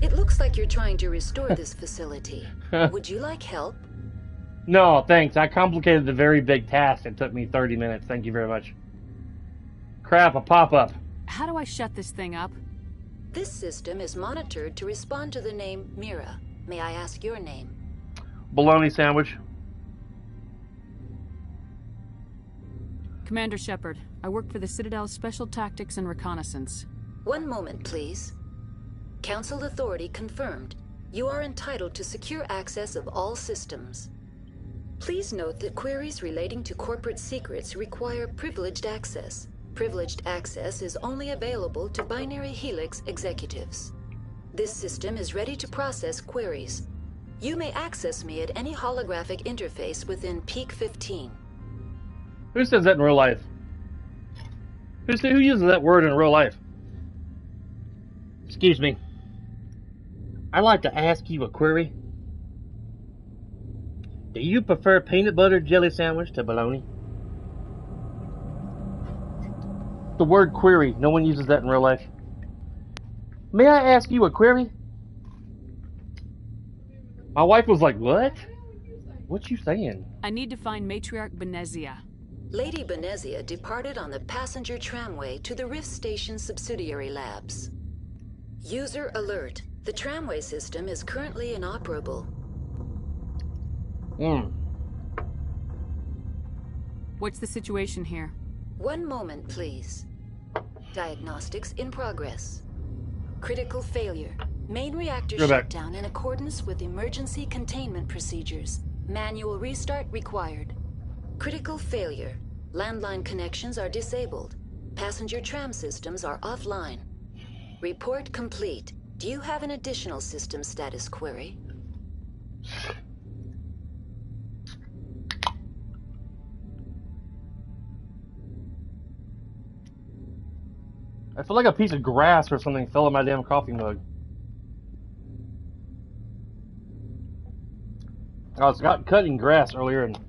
It looks like you're trying to restore this facility. Would you like help? No, thanks. I complicated the very big task. It took me 30 minutes. Thank you very much. Crap, a pop-up. How do I shut this thing up? This system is monitored to respond to the name Mira. May I ask your name? Bologna sandwich. Commander Sheppard, I work for the Citadel's Special Tactics and Reconnaissance. One moment, please. Council authority confirmed. You are entitled to secure access of all systems. Please note that queries relating to corporate secrets require privileged access. Privileged access is only available to Binary Helix executives. This system is ready to process queries. You may access me at any holographic interface within Peak 15. Who says that in real life? Who uses that word in real life? Excuse me. I'd like to ask you a query. Do you prefer peanut butter jelly sandwich to bologna? The word query. No one uses that in real life. May I ask you a query? My wife was like, what? What you saying? I need to find Matriarch Benezia. Lady Benezia departed on the passenger tramway to the Rift Station subsidiary labs. User alert. The tramway system is currently inoperable. What's the situation here? One moment, please. Diagnostics in progress. Critical failure. Main reactor shutdown in accordance with emergency containment procedures. Manual restart required. Critical failure. Landline connections are disabled. Passenger tram systems are offline. Report complete. Do you have an additional system status query? I feel like a piece of grass or something fell in my damn coffee mug. I was cutting grass earlier, and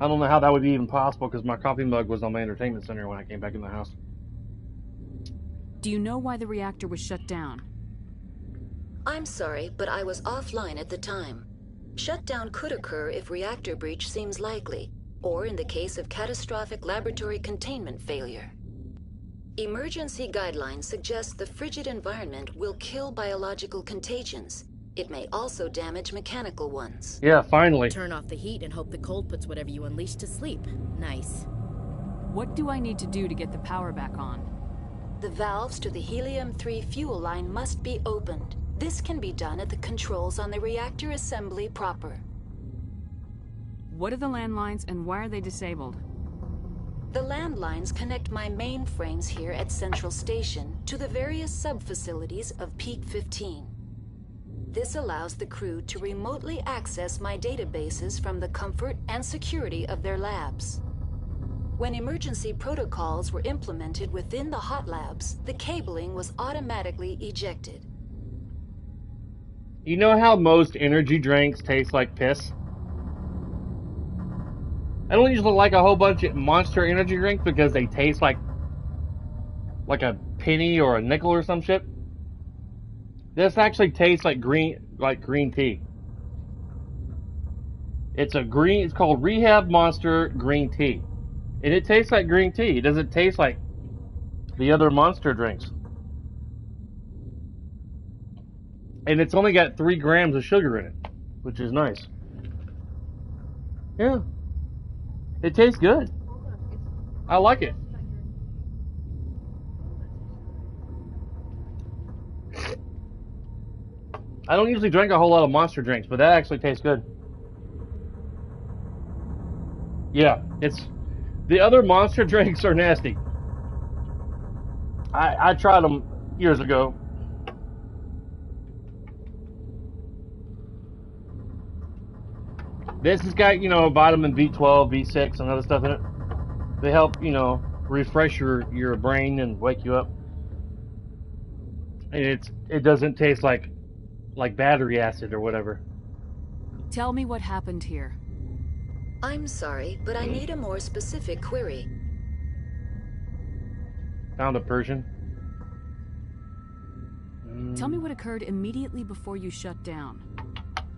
I don't know how that would be even possible because my coffee mug was on my entertainment center when I came back in the house. Do you know why the reactor was shut down? I'm sorry, but I was offline at the time. Shutdown could occur if reactor breach seems likely, or in the case of catastrophic laboratory containment failure. Emergency guidelines suggest the frigid environment will kill biological contagions. It may also damage mechanical ones. Yeah, finally. Turn off the heat and hope the cold puts whatever you unleash to sleep. Nice. What do I need to do to get the power back on? The valves to the helium-3 fuel line must be opened. This can be done at the controls on the reactor assembly proper. What are the landlines and why are they disabled? The landlines connect my mainframes here at Central Station to the various sub-facilities of Peak 15. This allows the crew to remotely access my databases from the comfort and security of their labs. When emergency protocols were implemented within the hot labs, the cabling was automatically ejected. You know how most energy drinks taste like piss? I don't usually like a whole bunch of Monster energy drinks because they taste like a penny or a nickel or some shit. This actually tastes like green tea. It's called Rehab Monster Green Tea. And it tastes like green tea. It doesn't taste like the other Monster drinks. And it's only got 3 grams of sugar in it, which is nice. Yeah. It tastes good. I like it. I don't usually drink a whole lot of Monster drinks, but that actually tastes good. Yeah, the other Monster drinks are nasty. I tried them years ago. This has got, vitamin B12, B6, and other stuff in it. They help, refresh your brain and wake you up. And it doesn't taste like battery acid or whatever. Tell me what happened here. I'm sorry, but I need a more specific query. Found a Persian. Tell me what occurred immediately before you shut down.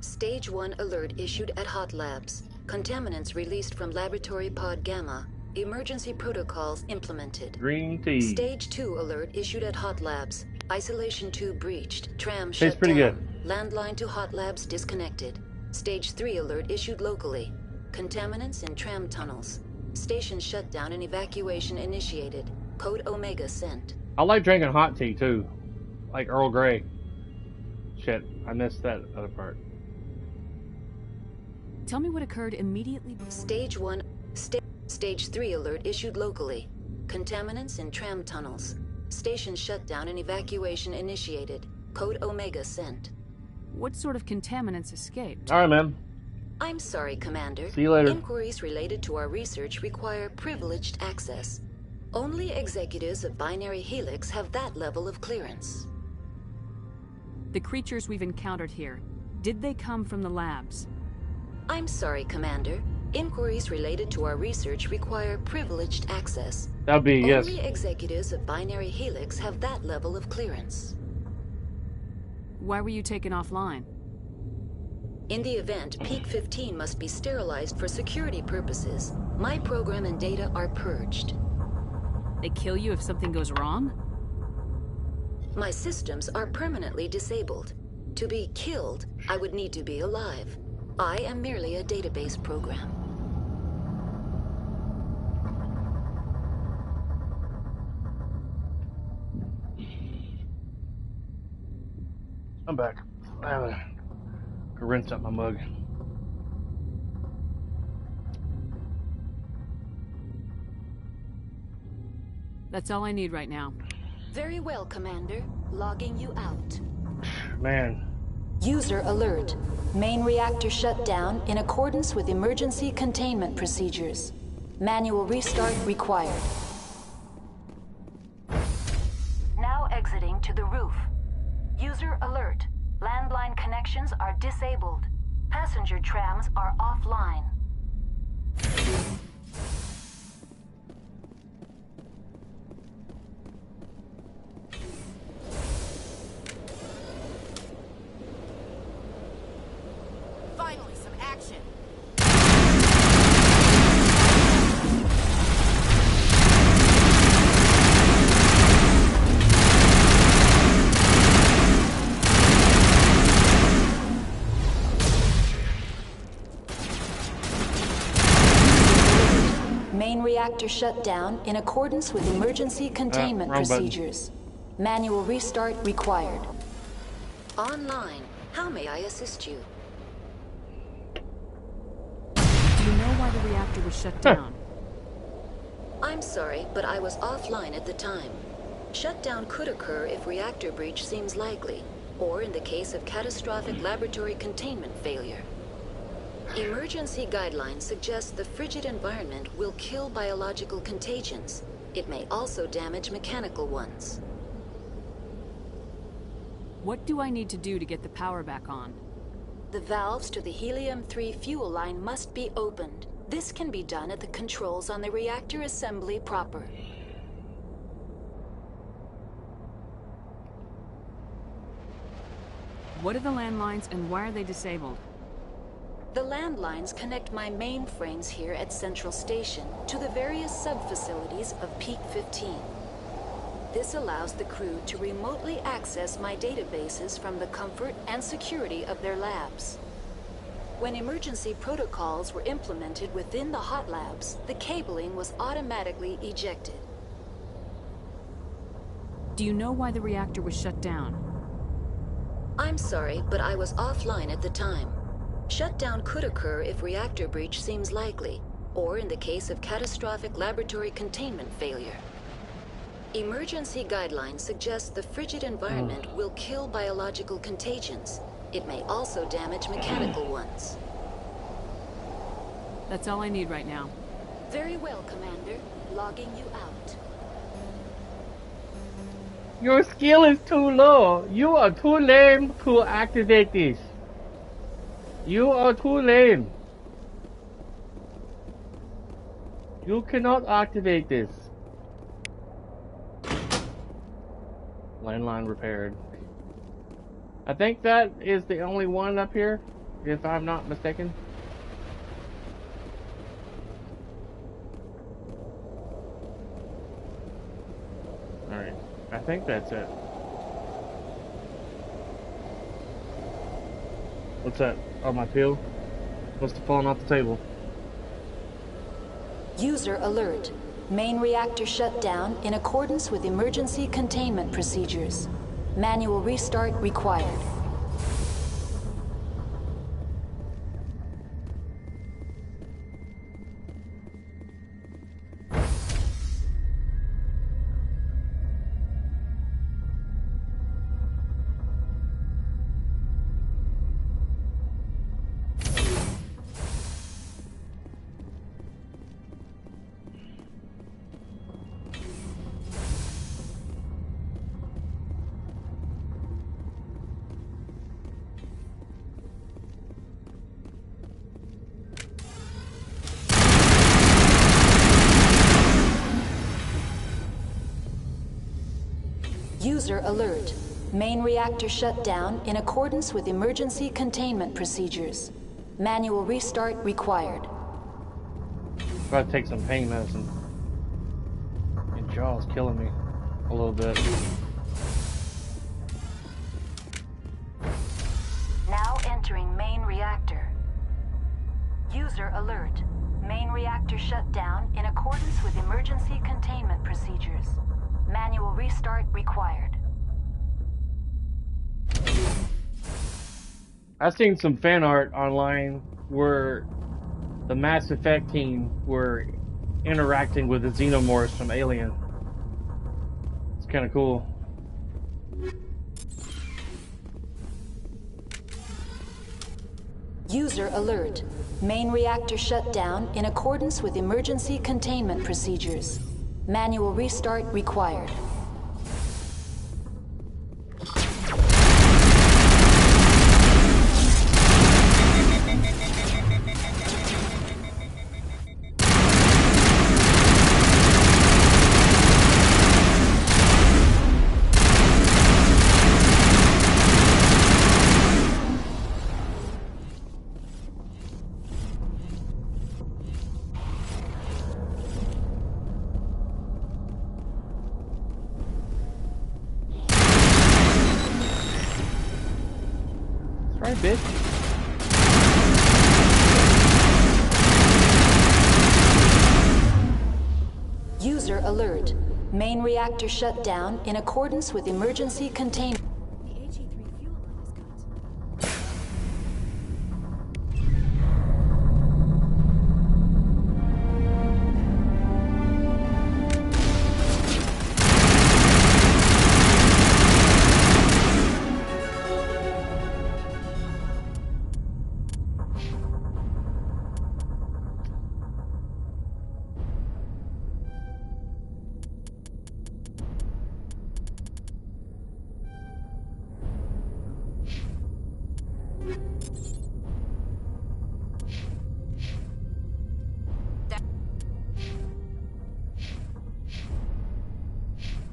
Stage 1 alert issued at Hot Labs. Contaminants released from Laboratory Pod Gamma. Emergency protocols implemented. Green tea. Stage 2 alert issued at Hot Labs. Isolation tube breached. Tram shut Tastes pretty down. good. Landline to Hot Labs disconnected. Stage 3 alert issued locally. Contaminants in tram tunnels. Station shutdown and evacuation initiated. Code Omega sent. I like drinking hot tea too. Like Earl Grey. Shit, I missed that other part. Tell me what occurred immediately before... Stage 1... Stage 3 alert issued locally. Contaminants in tram tunnels. Station shutdown and evacuation initiated. Code Omega sent. What sort of contaminants escaped? Alright, man. I'm sorry, Commander. See you later. Inquiries related to our research require privileged access. Only executives of Binary Helix have that level of clearance. The creatures we've encountered here, did they come from the labs? I'm sorry, Commander. Inquiries related to our research require privileged access. That'd be yes. Only executives of Binary Helix have that level of clearance. Why were you taken offline? In the event, Peak 15 must be sterilized for security purposes. My program and data are purged. They kill you if something goes wrong? My systems are permanently disabled. To be killed, I would need to be alive. I am merely a database program. I'm back. I haven't rinsed up my mug. That's all I need right now. Very well, Commander. Logging you out. Man. User alert. Main reactor shut down in accordance with emergency containment procedures. Manual restart required. Now exiting to the roof. User alert. Landline connections are disabled. Passenger trams are offline. Finally, some action. Main reactor shut down in accordance with emergency containment wrong button. procedures. Manual restart required. Online. How may I assist you? Do you know why the reactor was shut down? I'm sorry, but I was offline at the time. Shutdown could occur if reactor breach seems likely, or in the case of catastrophic laboratory containment failure. Emergency guidelines suggest the frigid environment will kill biological contagions. It may also damage mechanical ones. What do I need to do to get the power back on? The valves to the helium-3 fuel line must be opened. This can be done at the controls on the reactor assembly proper. What are the landlines and why are they disabled? The landlines connect my mainframes here at Central Station to the various sub-facilities of Peak 15. This allows the crew to remotely access my databases from the comfort and security of their labs. When emergency protocols were implemented within the hot labs, the cabling was automatically ejected. Do you know why the reactor was shut down? I'm sorry, but I was offline at the time. Shutdown could occur if reactor breach seems likely, or in the case of catastrophic laboratory containment failure. Emergency guidelines suggest the frigid environment will kill biological contagions. It may also damage mechanical ones. That's all I need right now. Very well, Commander. Logging you out. Your skill is too low. You are too lame to activate this. You are too lame. You cannot activate this. Landline repaired. I think that is the only one up here, if I'm not mistaken. Alright, I think that's it. What's that? Oh, my pill? Must have fallen off the table. User alert. Main reactor shut down in accordance with emergency containment procedures. Manual restart required. User alert. Main reactor shut down in accordance with emergency containment procedures. Manual restart required. Gotta take some pain medicine. My jaw's killing me a little bit. Now entering main reactor. User alert. Main reactor shut down in accordance with emergency containment procedures. Manual restart required. I've seen some fan art online where the Mass Effect team were interacting with the xenomorphs from Alien. It's kind of cool. User alert. Main reactor shut down in accordance with emergency containment procedures. Manual restart required. Right, bitch. User alert. Main reactor shut down in accordance with emergency containment. The HE3 fuel line is cut.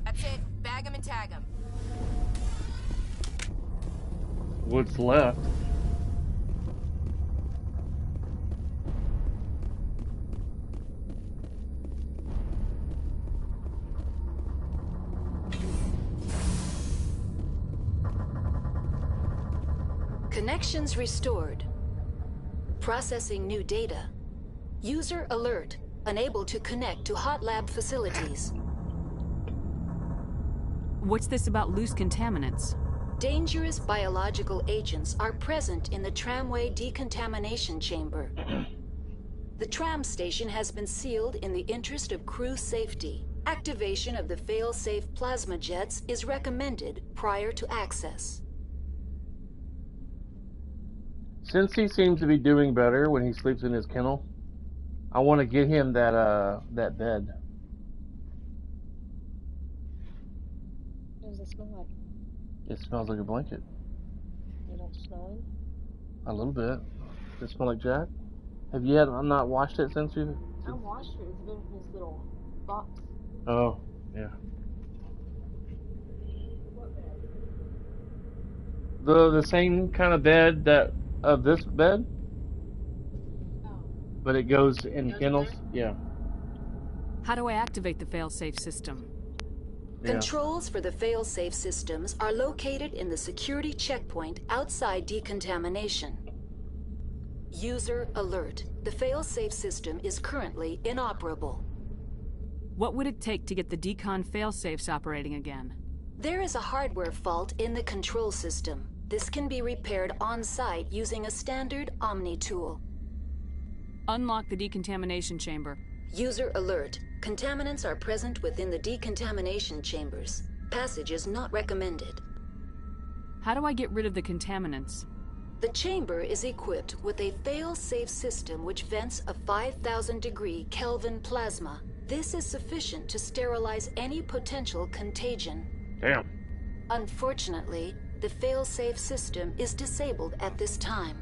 That's it. Bag him and tag him. What's left? Connections restored. Processing new data. User alert. Unable to connect to hot lab facilities. What's this about loose contaminants? Dangerous biological agents are present in the tramway decontamination chamber. The tram station has been sealed in the interest of crew safety. Activation of the fail-safe plasma jets is recommended prior to access. Since he seems to be doing better when he sleeps in his kennel, I want to get him that bed. What does it smell like? It smells like a blanket. You don't smell him? A little bit. Does it smell like Jack? Have you not washed it since you? I washed it. It's been in his little box. Oh, yeah. What bed? The same kind of bed of this bed, Oh. but it goes in Goes kennels. there? Yeah. How do I activate the failsafe system? Yeah. Controls for the fail-safe systems are located in the security checkpoint outside decontamination. User alert. The fail-safe system is currently inoperable. What would it take to get the decon failsafes operating again? There is a hardware fault in the control system. This can be repaired on-site using a standard Omni tool. Unlock the decontamination chamber. User alert. Contaminants are present within the decontamination chambers. Passage is not recommended. How do I get rid of the contaminants? The chamber is equipped with a fail-safe system which vents a 5,000-degree Kelvin plasma. This is sufficient to sterilize any potential contagion. Damn. Unfortunately, the fail-safe system is disabled at this time.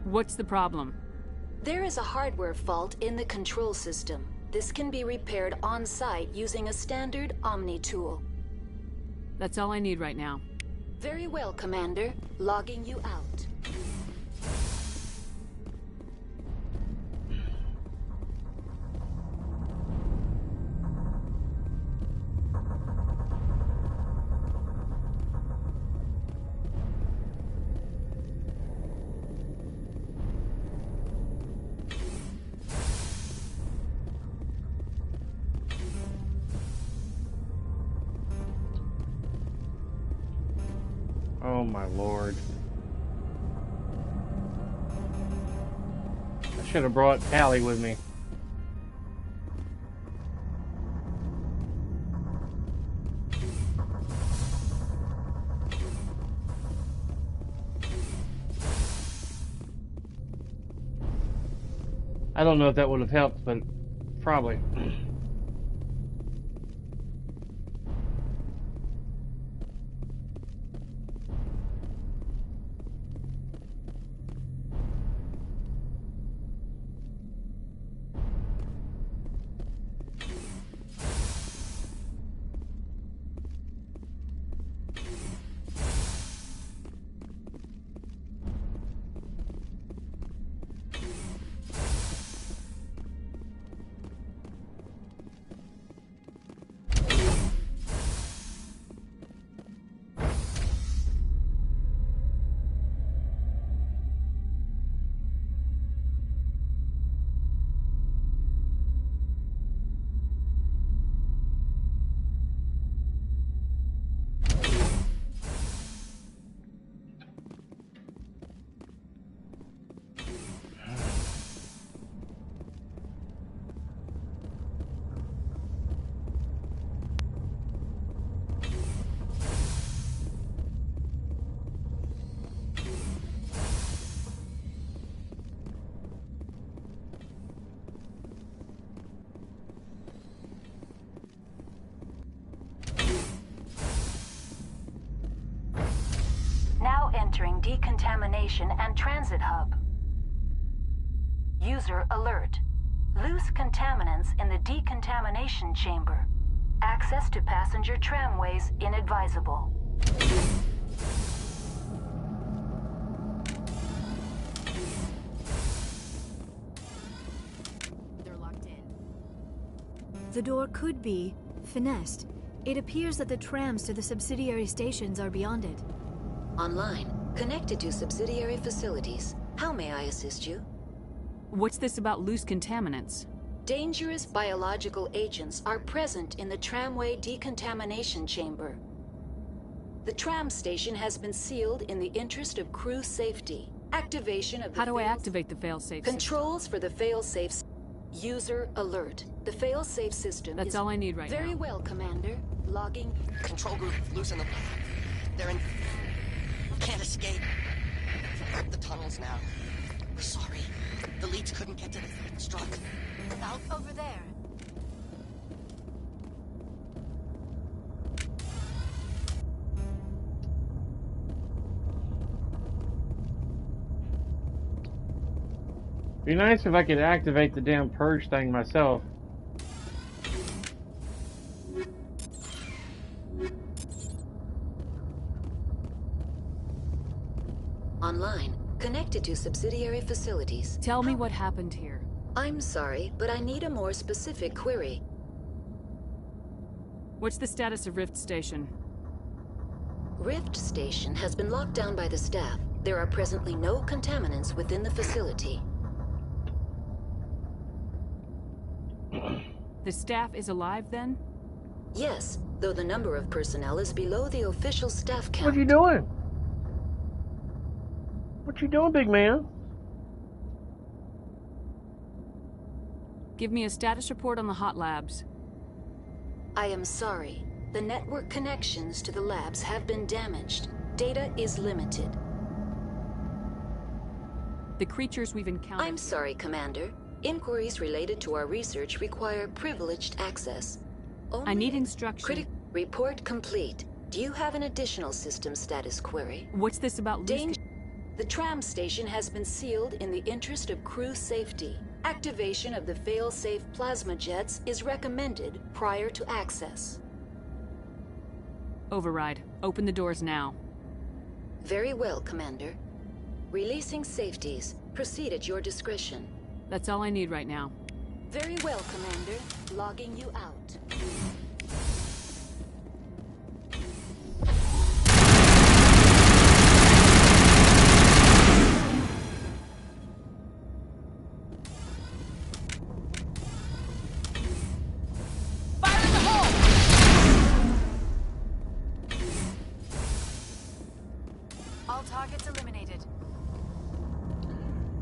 What's the problem? There is a hardware fault in the control system. This can be repaired on-site using a standard Omni tool. That's all I need right now. Very well, Commander. Logging you out. Oh my lord. I should have brought Tali with me. I don't know if that would have helped, but probably. decontamination and transit hub. User alert. Loose contaminants in the decontamination chamber. Access to passenger tramways inadvisable. They're locked in. The door could be finessed. It appears that the trams to the subsidiary stations are beyond it. Online. Connected to subsidiary facilities. How may I assist you? What's this about loose contaminants? Dangerous biological agents are present in the tramway decontamination chamber. The tram station has been sealed in the interest of crew safety. Activation of the How do I activate the failsafe system? Controls for the failsafe. User alert. The failsafe system That's is all I need right very now. well, Commander. Logging. Control group, loosen them. They're in... Can't escape. The tunnels now. We're sorry. The leads couldn't get to the struck. Out over there. Be nice if I could activate the damn purge thing myself. Online. Connected to subsidiary facilities. Tell me what happened here. I'm sorry, but I need a more specific query. What's the status of Rift Station? Rift Station has been locked down by the staff. There are presently no contaminants within the facility. The staff is alive then? Yes, though the number of personnel is below the official staff count. What you doing? What you doing, big man? Give me a status report on the hot labs. I am sorry. The network connections to the labs have been damaged. Data is limited. The creatures we've encountered... I'm sorry, Commander. Inquiries related to our research require privileged access. I need instruction. Report complete. Do you have an additional system status query? What's this about Danger. The tram station has been sealed in the interest of crew safety. Activation of the fail-safe plasma jets is recommended prior to access. Override. Open the doors now. Very well, Commander. Releasing safeties. Proceed at your discretion. That's all I need right now. Very well, Commander. Logging you out.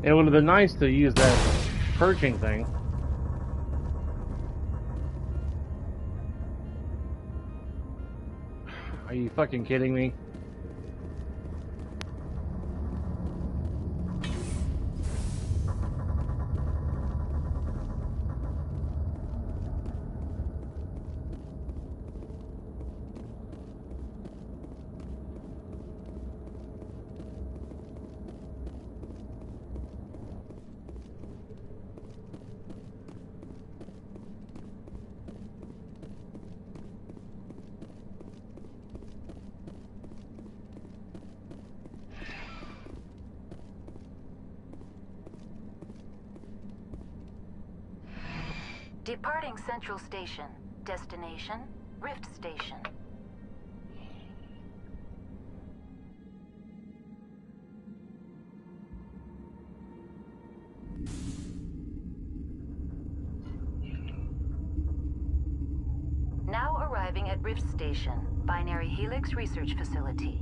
It would have been nice to use that purging thing. Are you fucking kidding me? Departing Central Station. Destination, Rift Station. Now arriving at Rift Station, Binary Helix Research Facility.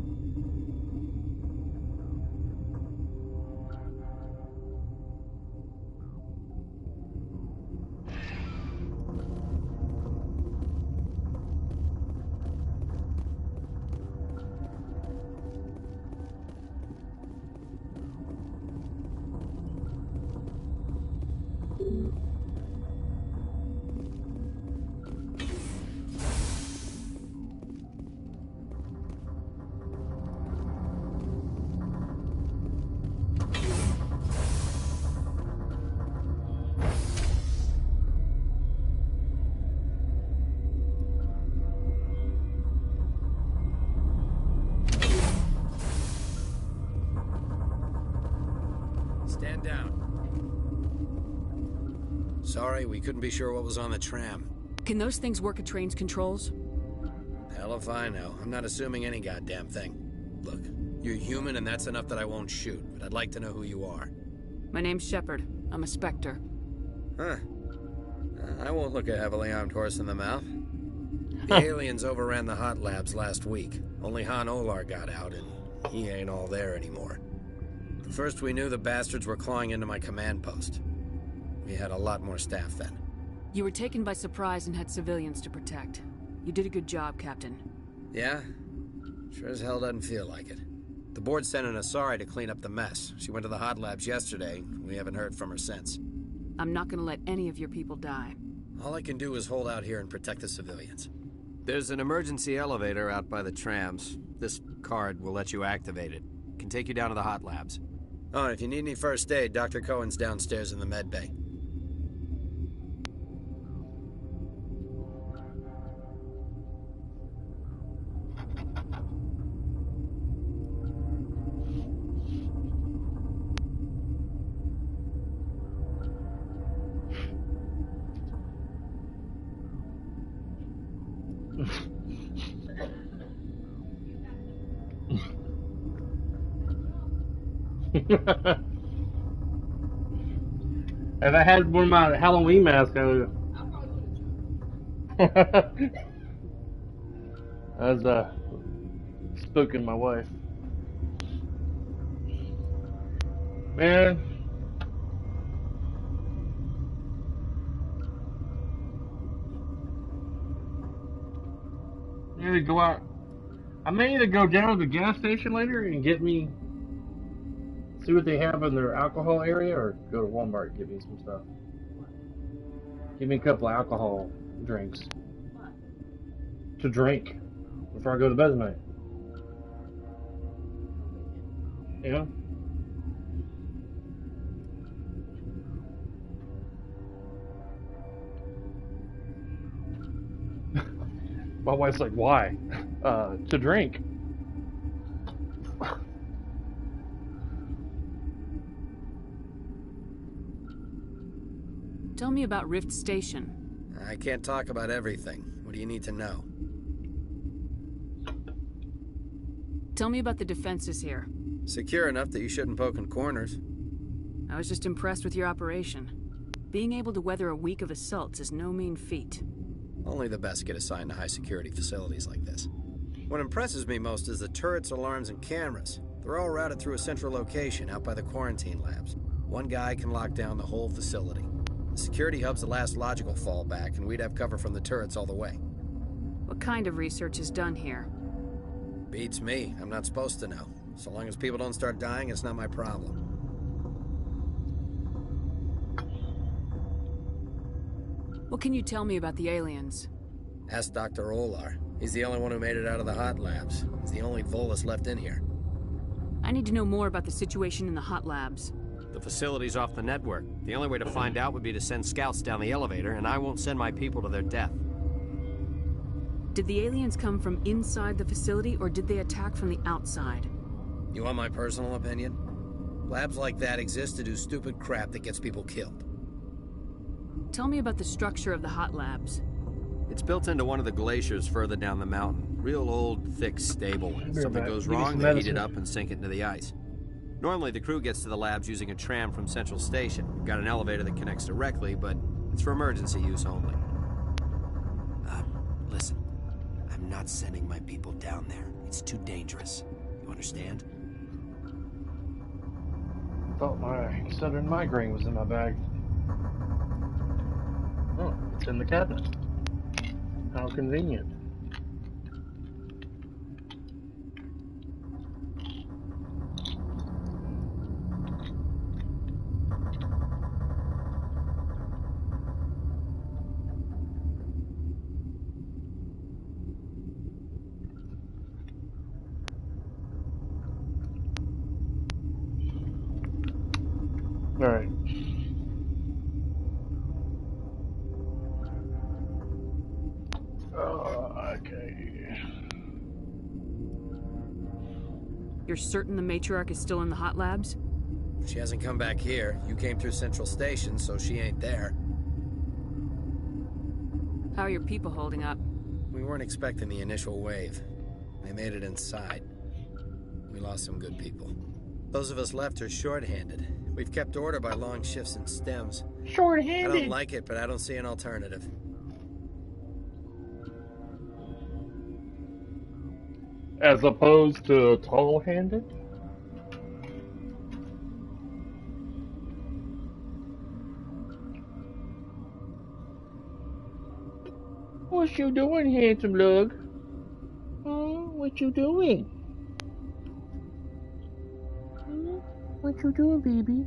Stand down. Sorry, we couldn't be sure what was on the tram. Can those things work at train's controls? Hell if I know. I'm not assuming any goddamn thing. Look, you're human and that's enough that I won't shoot, but I'd like to know who you are. My name's Sheppard. I'm a Spectre. Huh. I won't look a heavily armed horse in the mouth. The aliens overran the hot labs last week. Only Han Olar got out, and he ain't all there anymore. The first we knew, the bastards were clawing into my command post. We had a lot more staff then. You were taken by surprise and had civilians to protect. You did a good job, Captain. Yeah? Sure as hell doesn't feel like it. The board sent an Asari to clean up the mess. She went to the hot labs yesterday. We haven't heard from her since. I'm not gonna let any of your people die. All I can do is hold out here and protect the civilians. There's an emergency elevator out by the trams. This card will let you activate it. Can take you down to the hot labs. Oh, and if you need any first aid, Dr. Cohen's downstairs in the med bay. If I had one of my Halloween masks, I would. I was spooking my wife. Man. I need to go out. I may either go down to the gas station later and get me. See what they have in their alcohol area, or go to Walmart and get me some stuff. Give me a couple of alcohol drinks to drink before I go to bed tonight. You know? My wife's like, why? To drink. Tell me about Rift Station. I can't talk about everything. What do you need to know? Tell me about the defenses here. Secure enough that you shouldn't poke in corners. I was just impressed with your operation. Being able to weather a week of assaults is no mean feat. Only the best get assigned to high-security facilities like this. What impresses me most is the turrets, alarms, and cameras. They're all routed through a central location out by the quarantine labs. One guy can lock down the whole facility. The security hub's the last logical fallback, and we'd have cover from the turrets all the way. What kind of research is done here? Beats me. I'm not supposed to know. So long as people don't start dying, it's not my problem. What can you tell me about the aliens? Ask Dr. Olar. He's the only one who made it out of the hot labs. He's the only Volus left in here. I need to know more about the situation in the hot labs. The facility's off the network. The only way to find out would be to send scouts down the elevator, and I won't send my people to their death. Did the aliens come from inside the facility, or did they attack from the outside? You want my personal opinion? Labs like that exist to do stupid crap that gets people killed. Tell me about the structure of the hot labs. It's built into one of the glaciers further down the mountain. Real old, thick, stable. If something goes wrong, they heat it up and sink it into the ice. Normally, the crew gets to the labs using a tram from Central Station. We've got an elevator that connects directly, but it's for emergency use only. Listen. I'm not sending my people down there. It's too dangerous. You understand? Thought my southern migraine was in my bag. Oh, it's in the cabinet. How convenient. All right. Okay. You're certain the matriarch is still in the hot labs? She hasn't come back here. You came through Central Station, so she ain't there. How are your people holding up? We weren't expecting the initial wave. They made it inside. We lost some good people. Those of us left are short-handed. We've kept order by long shifts and stems. Short-handed? I don't like it, but I don't see an alternative. As opposed to tall-handed? What you doing, handsome lug? Oh, what you doing? What you doing, baby?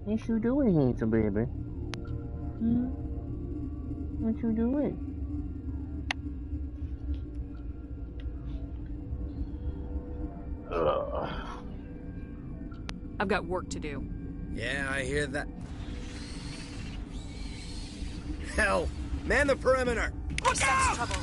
What you doing, handsome baby? What you doing? I've got work to do. Yeah, I hear that. Hell! Man the perimeter! Look out! Trouble.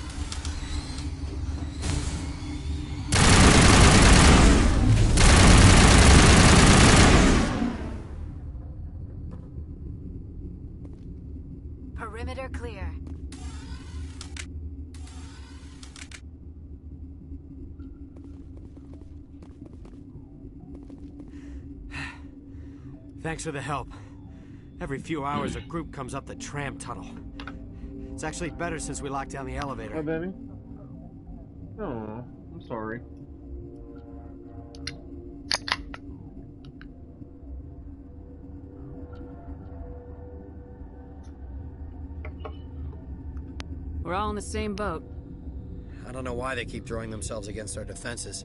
Perimeter clear. Thanks for the help. Every few hours, a group comes up the tram tunnel. It's actually better since we locked down the elevator. Oh, baby. Oh, I'm sorry. We're all in the same boat. I don't know why they keep throwing themselves against our defenses.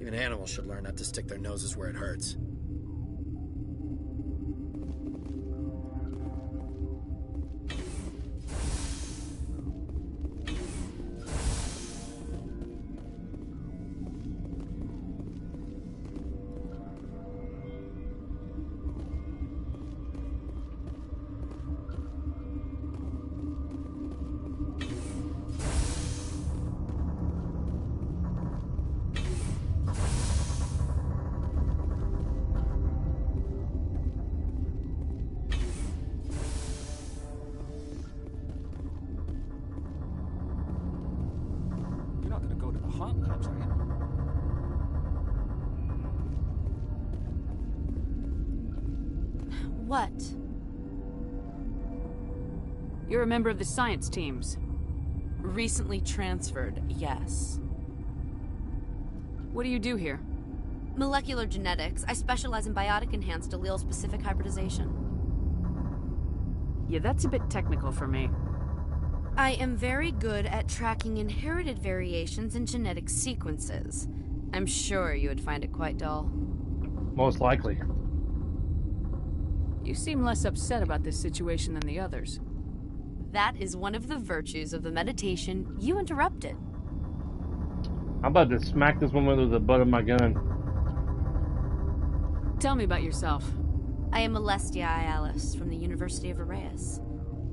Even animals should learn not to stick their noses where it hurts. What? You're a member of the science teams. Recently transferred, yes. What do you do here? Molecular genetics. I specialize in biotic-enhanced allele-specific hybridization. Yeah, that's a bit technical for me. I am very good at tracking inherited variations in genetic sequences. I'm sure you would find it quite dull. Most likely. You seem less upset about this situation than the others. That is one of the virtues of the meditation you interrupted. I'm about to smack this woman with the butt of my gun. Tell me about yourself. I am Alestia Ialis from the University of Arraeus.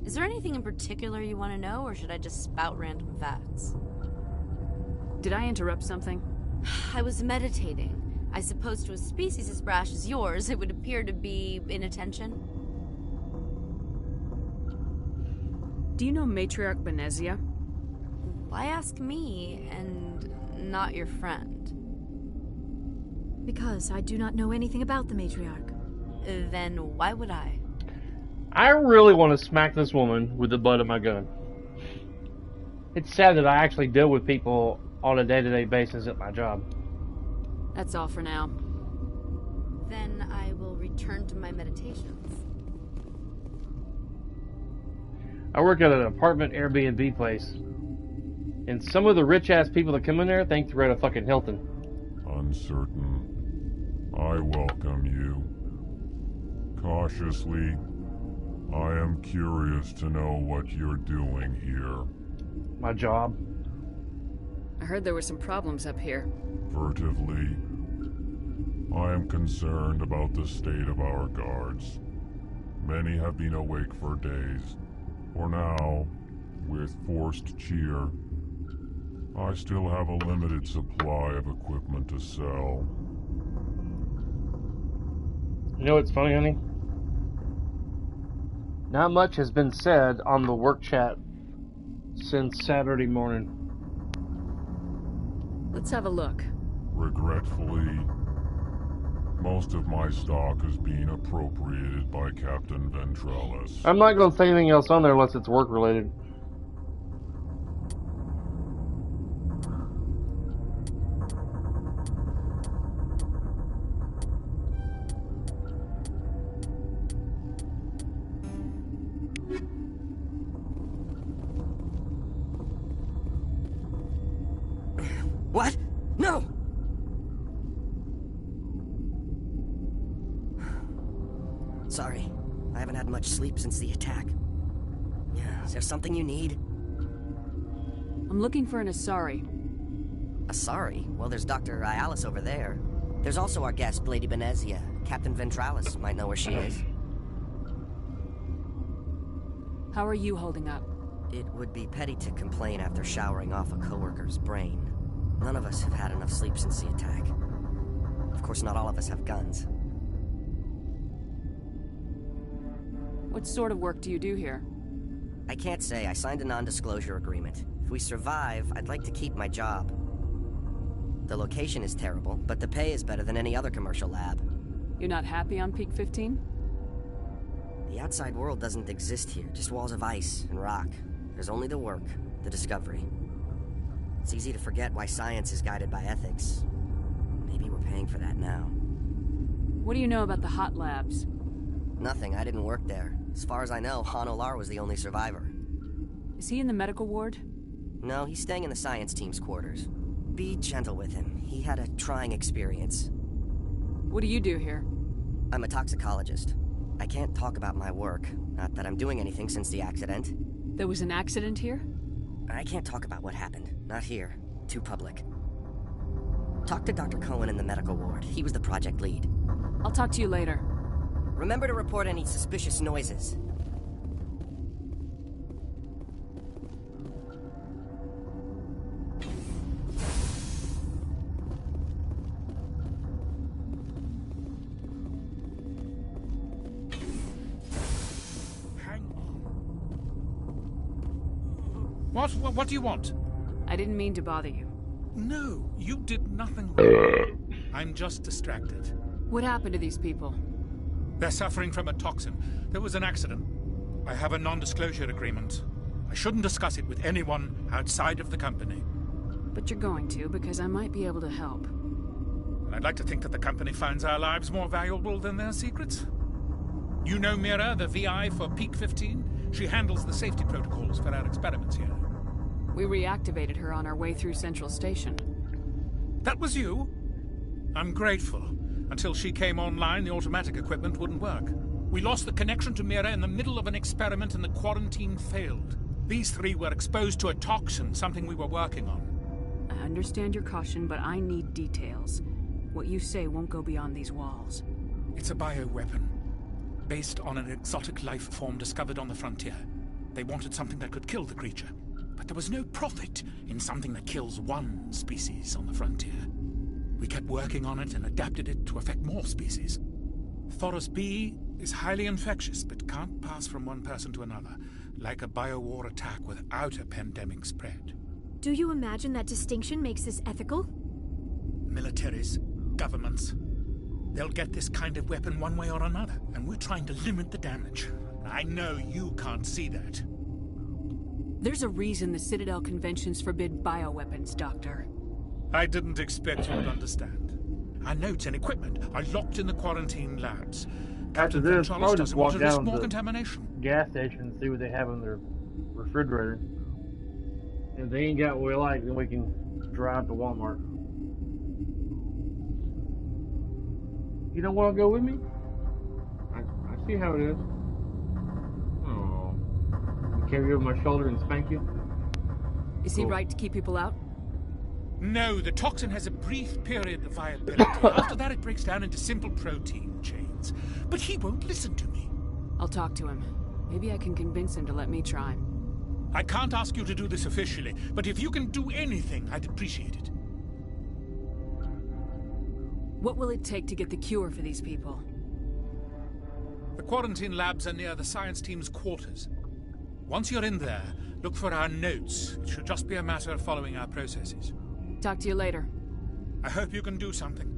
Is there anything in particular you want to know, or should I just spout random facts? Did I interrupt something? I was meditating. I suppose to a species as brash as yours, it would appear to be inattention. Do you know Matriarch Benezia? Why ask me, and not your friend? Because I do not know anything about the matriarch. Then why would I? I really want to smack this woman with the butt of my gun. It's sad that I actually deal with people on a day-to-day basis at my job. That's all for now. Then I will return to my meditations. I work at an apartment Airbnb place. And some of the rich-ass people that come in there think they're at a fucking Hilton. Uncertain. I welcome you. Cautiously, I am curious to know what you're doing here. My job. I heard there were some problems up here. Furtively, I am concerned about the state of our guards. Many have been awake for days. For now, with forced cheer, I still have a limited supply of equipment to sell. You know what's funny, honey? Not much has been said on the work chat since Saturday morning. Let's have a look. Regretfully, most of my stock is being appropriated by Captain Ventralis. I'm not going to say anything else on there unless it's work related. What? No! Sorry, I haven't had much sleep since the attack. Is there something you need? I'm looking for an Asari. Asari? Well, there's Dr. Ayalis over there. There's also our guest, Lady Benezia. Captain Ventralis might know where she is. How are you holding up? It would be petty to complain after showering off a coworker's brain. None of us have had enough sleep since the attack. Of course, not all of us have guns. What sort of work do you do here? I can't say. I signed a non-disclosure agreement. If we survive, I'd like to keep my job. The location is terrible, but the pay is better than any other commercial lab. You're not happy on Peak 15? The outside world doesn't exist here, just walls of ice and rock. There's only the work, the discovery. It's easy to forget why science is guided by ethics. Maybe we're paying for that now. What do you know about the hot labs? Nothing. I didn't work there. As far as I know, Han Olar was the only survivor. Is he in the medical ward? No, he's staying in the science team's quarters. Be gentle with him. He had a trying experience. What do you do here? I'm a toxicologist. I can't talk about my work. Not that I'm doing anything since the accident. There was an accident here? I can't talk about what happened. Not here. Too public. Talk to Dr. Cohen in the medical ward. He was the project lead. I'll talk to you later. Remember to report any suspicious noises. What do you want? I didn't mean to bother you. No, you did nothing wrong. I'm just distracted. What happened to these people? They're suffering from a toxin. There was an accident. I have a non-disclosure agreement. I shouldn't discuss it with anyone outside of the company. But you're going to, because I might be able to help. And I'd like to think that the company finds our lives more valuable than their secrets. You know Mira, the VI for Peak 15? She handles the safety protocols for our experiments here. We reactivated her on our way through Central Station. That was you? I'm grateful. Until she came online, the automatic equipment wouldn't work. We lost the connection to Mira in the middle of an experiment and the quarantine failed. These three were exposed to a toxin, something we were working on. I understand your caution, but I need details. What you say won't go beyond these walls. It's a bioweapon, based on an exotic life form discovered on the frontier. They wanted something that could kill the creature. But there was no profit in something that kills one species on the frontier. We kept working on it and adapted it to affect more species. Thoros B is highly infectious, but can't pass from one person to another, like a biowar attack without a pandemic spread. Do you imagine that distinction makes this ethical? Militaries, governments, they'll get this kind of weapon one way or another, and we're trying to limit the damage. I know you can't see that. There's a reason the Citadel conventions forbid bioweapons, Doctor. I didn't expect you would understand. Our notes and equipment are locked in the quarantine labs. After this, I'll just walk down more to contamination. the gas station and see what they have in their refrigerator. If they ain't got what we like, then we can drive to Walmart. You don't want to go with me? I see how it is. Oh, carry you over my shoulder and spank you? Is he right to keep people out? No, the toxin has a brief period of viability. After that, it breaks down into simple protein chains. But he won't listen to me. I'll talk to him. Maybe I can convince him to let me try. I can't ask you to do this officially, but if you can do anything, I'd appreciate it. What will it take to get the cure for these people? The quarantine labs are near the science team's quarters. Once you're in there, look for our notes. It should just be a matter of following our processes. Talk to you later. I hope you can do something.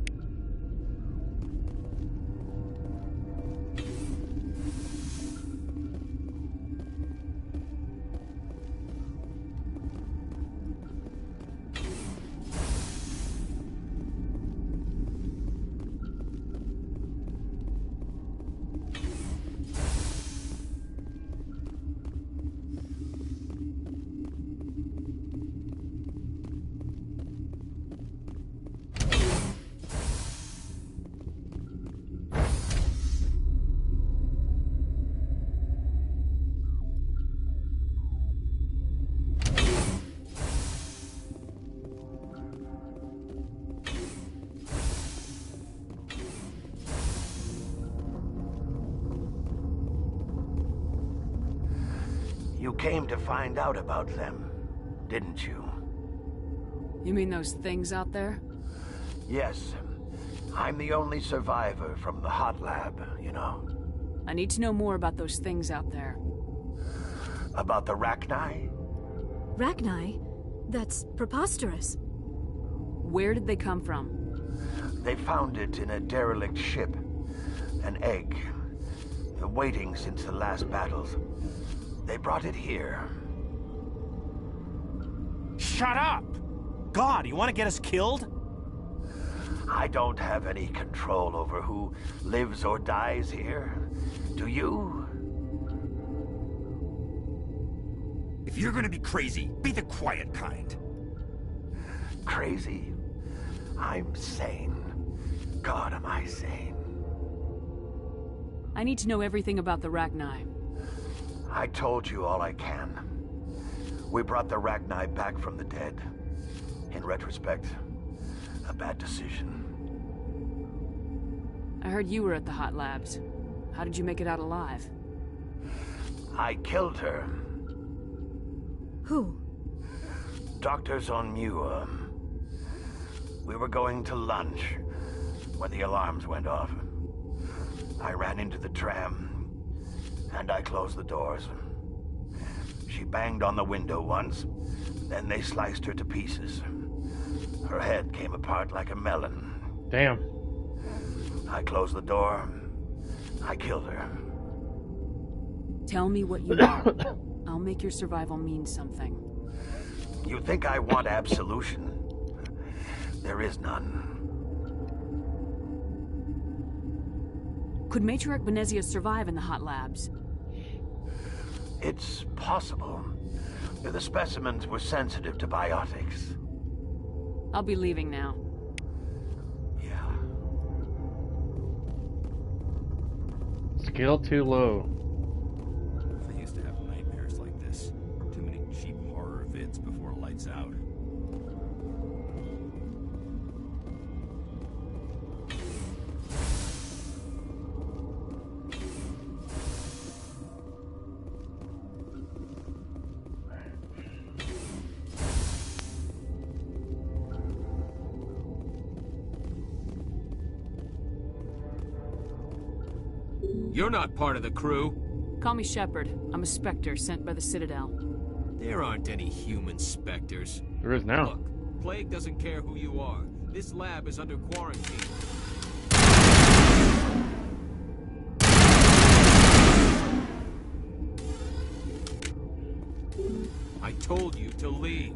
You came to find out about them, didn't you? You mean those things out there? Yes. I'm the only survivor from the hot lab, you know. I need to know more about those things out there. About the Rachni? Rachni? That's preposterous. Where did they come from? They found it in a derelict ship. An egg. Waiting since the last battles. They brought it here. Shut up! God, you want to get us killed? I don't have any control over who lives or dies here. Do you? If you're gonna be crazy, be the quiet kind. Crazy? I'm sane. God, am I sane. I need to know everything about the Rachni. I told you all I can. We brought the Rachni back from the dead. In retrospect, a bad decision. I heard you were at the hot labs. How did you make it out alive? I killed her. Who? Doctors on Muir. We were going to lunch when the alarms went off. I ran into the tram, and I closed the doors. She banged on the window once, then they sliced her to pieces. Her head came apart like a melon. Damn. I closed the door. I killed her. Tell me what you want. I'll make your survival mean something. You think I want absolution? There is none. Could Matriarch Benezia survive in the hot labs? It's possible. The specimens were sensitive to biotics. I'll be leaving now. Yeah. Skill too low. I used to have nightmares like this. Too many cheap horror vids before lights out. You're not part of the crew. Call me Sheppard. I'm a Spectre sent by the Citadel. There aren't any human Spectres. There is now. Look, Plague doesn't care who you are. This lab is under quarantine. I told you to leave.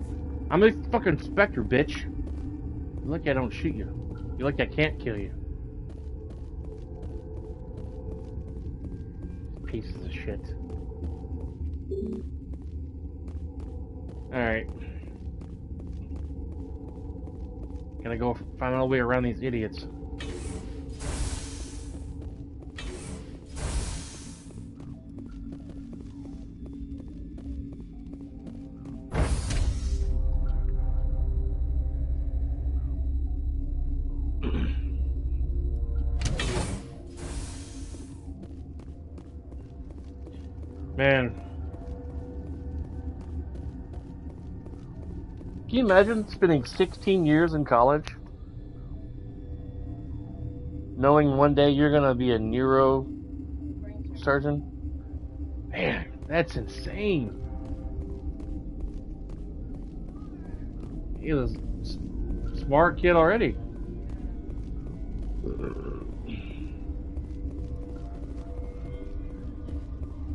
I'm a fucking Spectre, bitch. You like I don't shoot you. You like I can't kill you. Pieces of shit. Alright. Gotta go find my way around these idiots. Man, Can you imagine spending 16 years in college? Knowing one day you're gonna be a neurosurgeon? Man, that's insane. He was a smart kid already.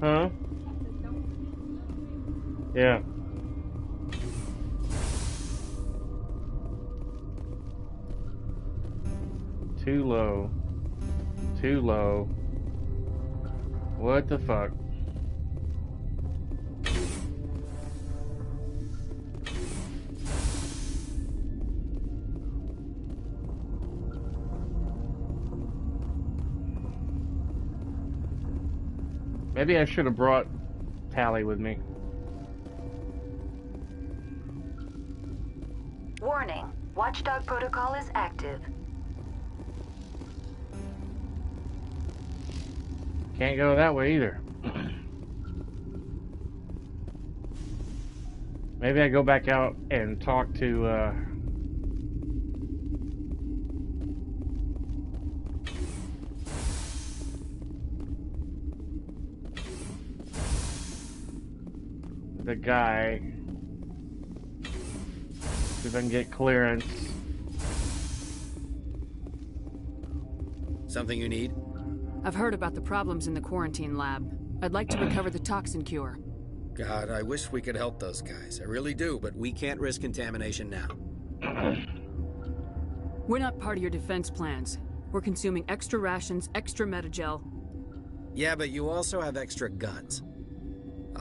Huh? Yeah. Too low. Too low. What the fuck? Maybe I should have brought Tali with me. Warning. Watchdog protocol is active. Can't go that way either. Maybe I go back out and talk to the guy, see if I can get clearance. Something you need? I've heard about the problems in the quarantine lab. I'd like to recover the toxin cure. God, I wish we could help those guys. I really do, but we can't risk contamination now. We're not part of your defense plans. We're consuming extra rations, extra metagel. Yeah, but you also have extra guns.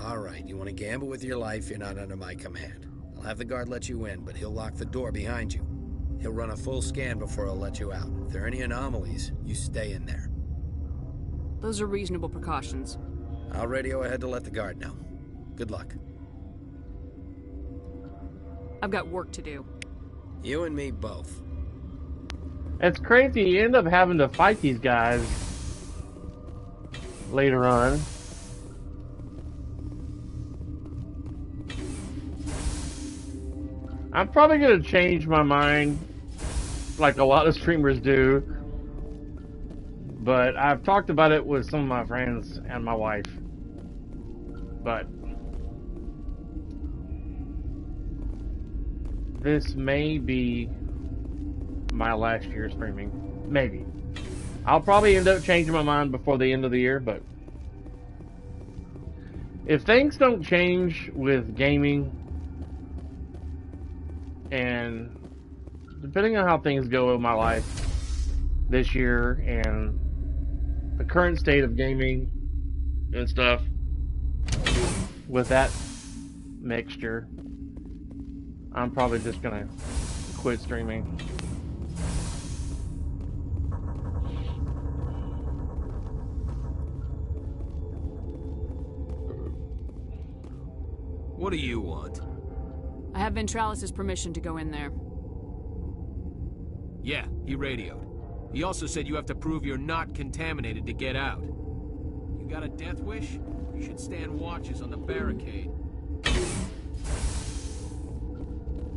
All right, you want to gamble with your life, you're not under my command. I'll have the guard let you in, but he'll lock the door behind you. He'll run a full scan before he'll let you out. If there are any anomalies, you stay in there. Those are reasonable precautions. I'll radio ahead to let the guard know. Good luck. I've got work to do. You and me both. It's crazy, you end up having to fight these guys later on. I'm probably gonna change my mind like a lot of streamers do, but I've talked about it with some of my friends and my wife. But this may be my last year streaming. Maybe. I'll probably end up changing my mind before the end of the year, but if things don't change with gaming, and depending on how things go in my life this year and the current state of gaming and stuff, with that mixture, I'm probably just gonna quit streaming. What do you want? I have Ventralis' permission to go in there. Yeah, he radioed. He also said you have to prove you're not contaminated to get out. You got a death wish? You should stand watches on the barricade.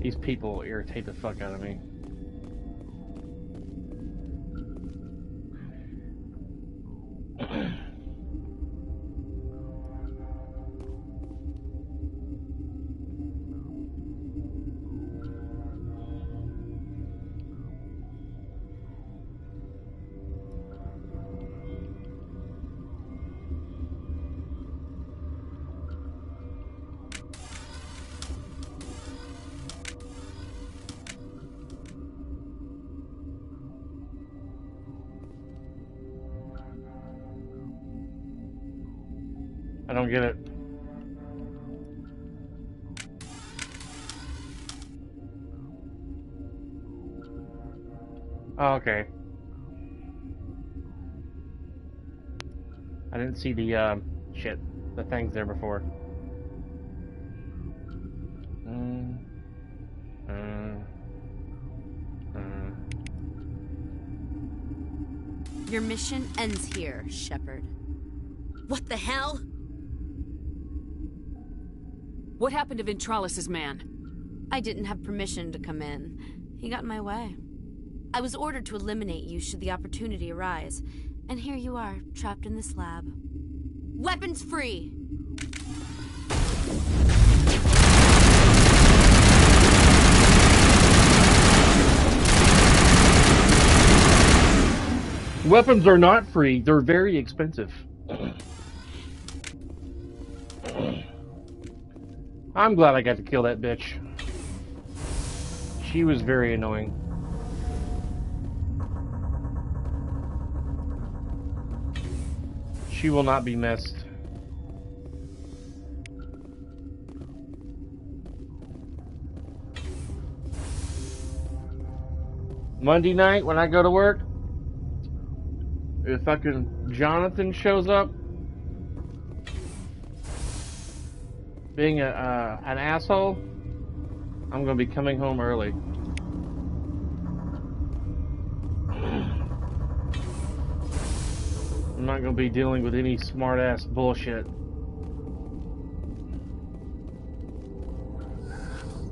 These people irritate the fuck out of me. I don't get it. Oh, okay. I didn't see the, shit, the things there before. Your mission ends here, Sheppard. What the hell? What happened to Ventralis' man? I didn't have permission to come in. He got in my way. I was ordered to eliminate you should the opportunity arise. And here you are, trapped in this lab. Weapons free! Weapons are not free. They're very expensive. I'm glad I got to kill that bitch. She was very annoying. She will not be missed. Monday night when I go to work, if fucking Jonathan shows up being an asshole, I'm gonna be coming home early. I'm not gonna be dealing with any smart ass bullshit.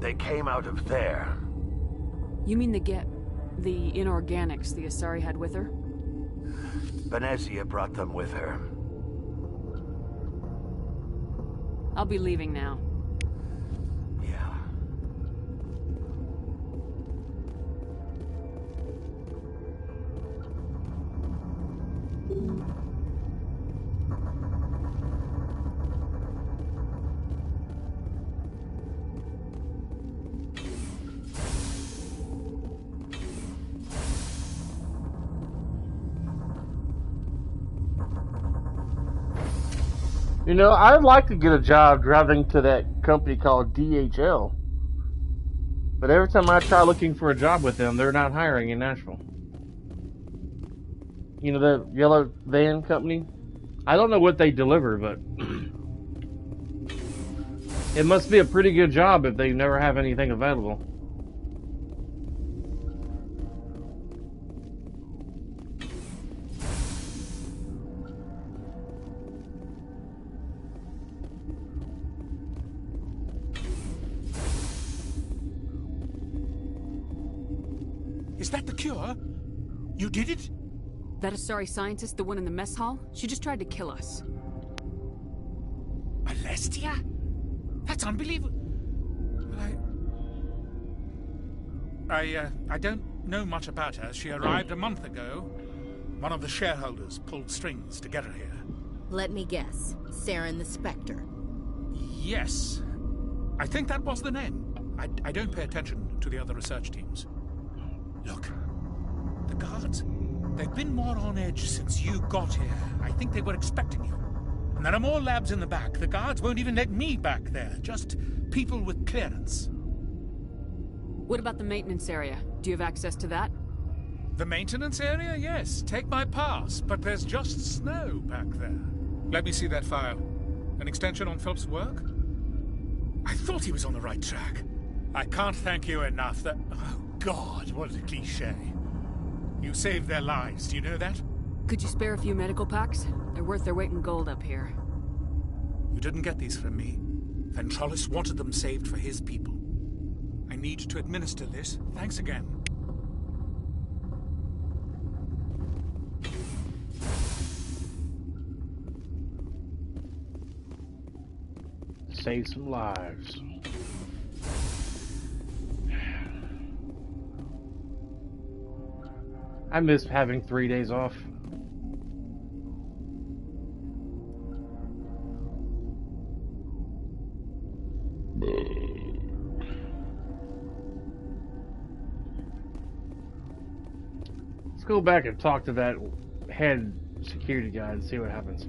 They came out of there. You mean the inorganics the Asari had with her? Venezia brought them with her. I'll be leaving now. Yeah. You know, I'd like to get a job driving to that company called DHL. But every time I try looking for a job with them, they're not hiring in Nashville. You know, the yellow van company? I don't know what they deliver, but it must be a pretty good job if they never have anything available. Is that the cure? You did it? That Asari scientist, the one in the mess hall? She just tried to kill us. Alestia? That's unbelievable. Well, I don't know much about her. She arrived a month ago. One of the shareholders pulled strings to get her here. Let me guess. Saren the Spectre. Yes. I think that was the name. I don't pay attention to the other research teams. Look, the guards, they've been more on edge since you got here. I think they were expecting you. And there are more labs in the back. The guards won't even let me back there. Just people with clearance. What about the maintenance area? Do you have access to that? The maintenance area? Yes. Take my pass. But there's just snow back there. Let me see that file. An extension on Phelps' work? I thought he was on the right track. I can't thank you enough that... Oh, God, what a cliché. You saved their lives, do you know that? Could you spare a few medical packs? They're worth their weight in gold up here. You didn't get these from me. Ventrolis wanted them saved for his people. I need to administer this. Thanks again. Save some lives. I miss having 3 days off. Let's go back and talk to that head security guy and see what happens.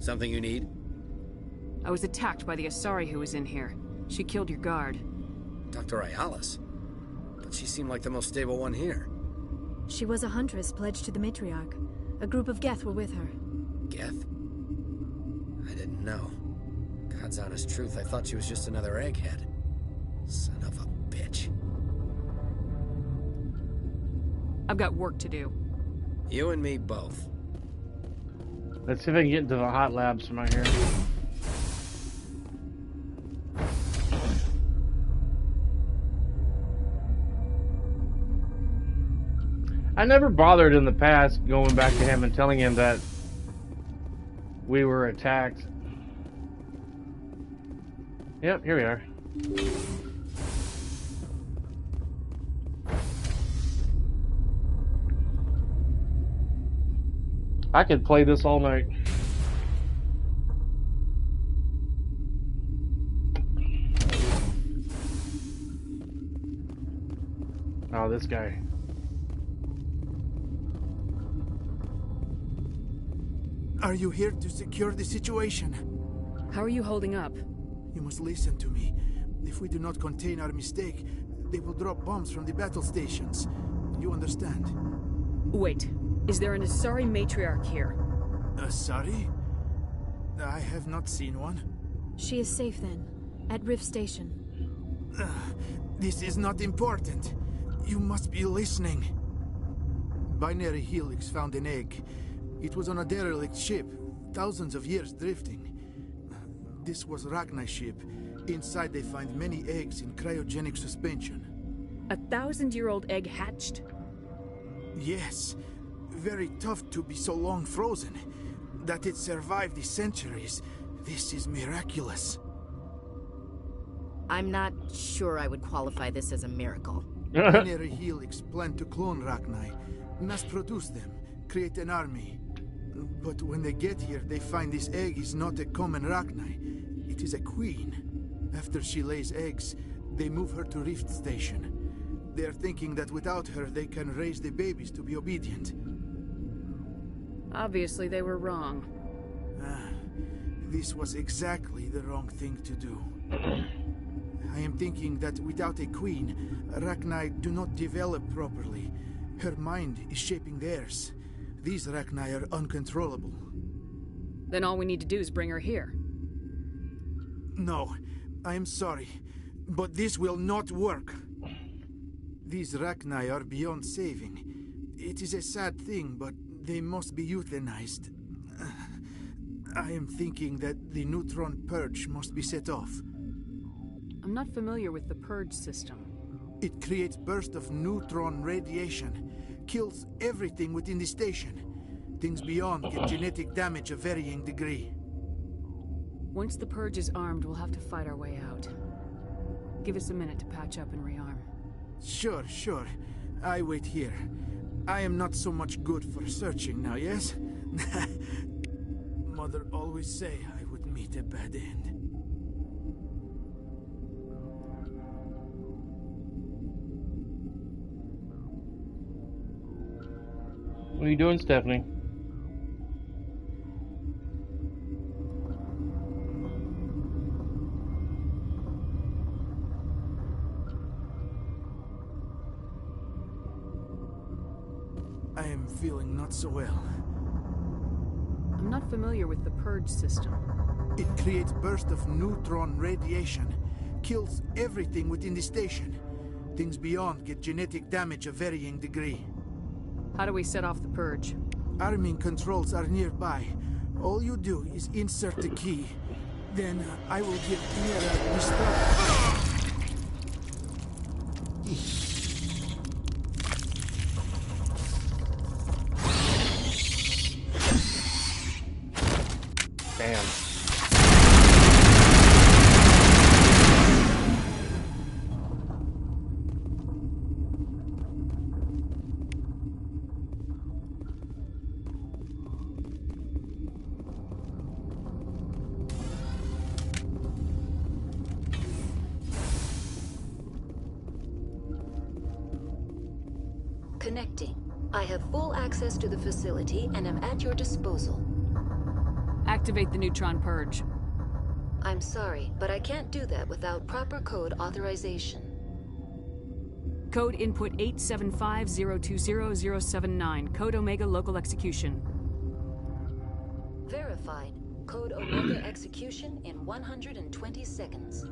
Something you need? I was attacked by the Asari who was in here. She killed your guard. Dr. Ayalis? But she seemed like the most stable one here. She was a huntress pledged to the matriarch. A group of Geth were with her. Geth? I didn't know. God's honest truth, I thought she was just another egghead. Son of a I've got work to do. You and me both. Let's see if I can get into the hot labs from out here. I never bothered in the past going back to him and telling him that we were attacked. Yep, here we are. I could play this all night. Oh, this guy. Are you here to secure the situation? How are you holding up? You must listen to me. If we do not contain our mistake, they will drop bombs from the battle stations. You understand? Wait. Is there an Asari matriarch here? Asari? I have not seen one. She is safe then, at Rift Station. This is not important. You must be listening. Binary Helix found an egg. It was on a derelict ship, thousands of years drifting. This was Rachni's ship. Inside they find many eggs in cryogenic suspension. 1,000-year-old egg hatched? Yes. Very tough to be so long frozen. That it survived the centuries. This is miraculous. I'm not sure I would qualify this as a miracle. Binary Helix planned to clone Rachni, mass produce them, create an army. But when they get here, they find this egg is not a common Rachni. It is a queen. After she lays eggs, they move her to Rift Station. They are thinking that without her, they can raise the babies to be obedient. Obviously, they were wrong. This was exactly the wrong thing to do. I am thinking that without a queen, Rachni do not develop properly. Her mind is shaping theirs. These Rachni are uncontrollable. Then all we need to do is bring her here. No, I am sorry, but this will not work. These Rachni are beyond saving. It is a sad thing, but they must be euthanized. I am thinking that the neutron purge must be set off. I'm not familiar with the purge system. It creates bursts of neutron radiation, kills everything within the station. Things beyond get genetic damage of varying degree. Once the purge is armed, we'll have to fight our way out. Give us a minute to patch up and rearm. Sure. I wait here. I am not so much good for searching now, yes? Mother always say I would meet a bad end. What are you doing, Stephanie? I am feeling not so well. I'm not familiar with the purge system. It creates bursts of neutron radiation, kills everything within the station. Things beyond get genetic damage of varying degree. How do we set off the purge? Arming controls are nearby. All you do is insert the key. Then I will give Liara the start. Damn. Connecting. I have full access to the facility and am at your disposal. Activate the neutron purge. I'm sorry, but I can't do that without proper code authorization. Code input 875020079. Code Omega local execution. Verified. Code Omega execution in 120 seconds.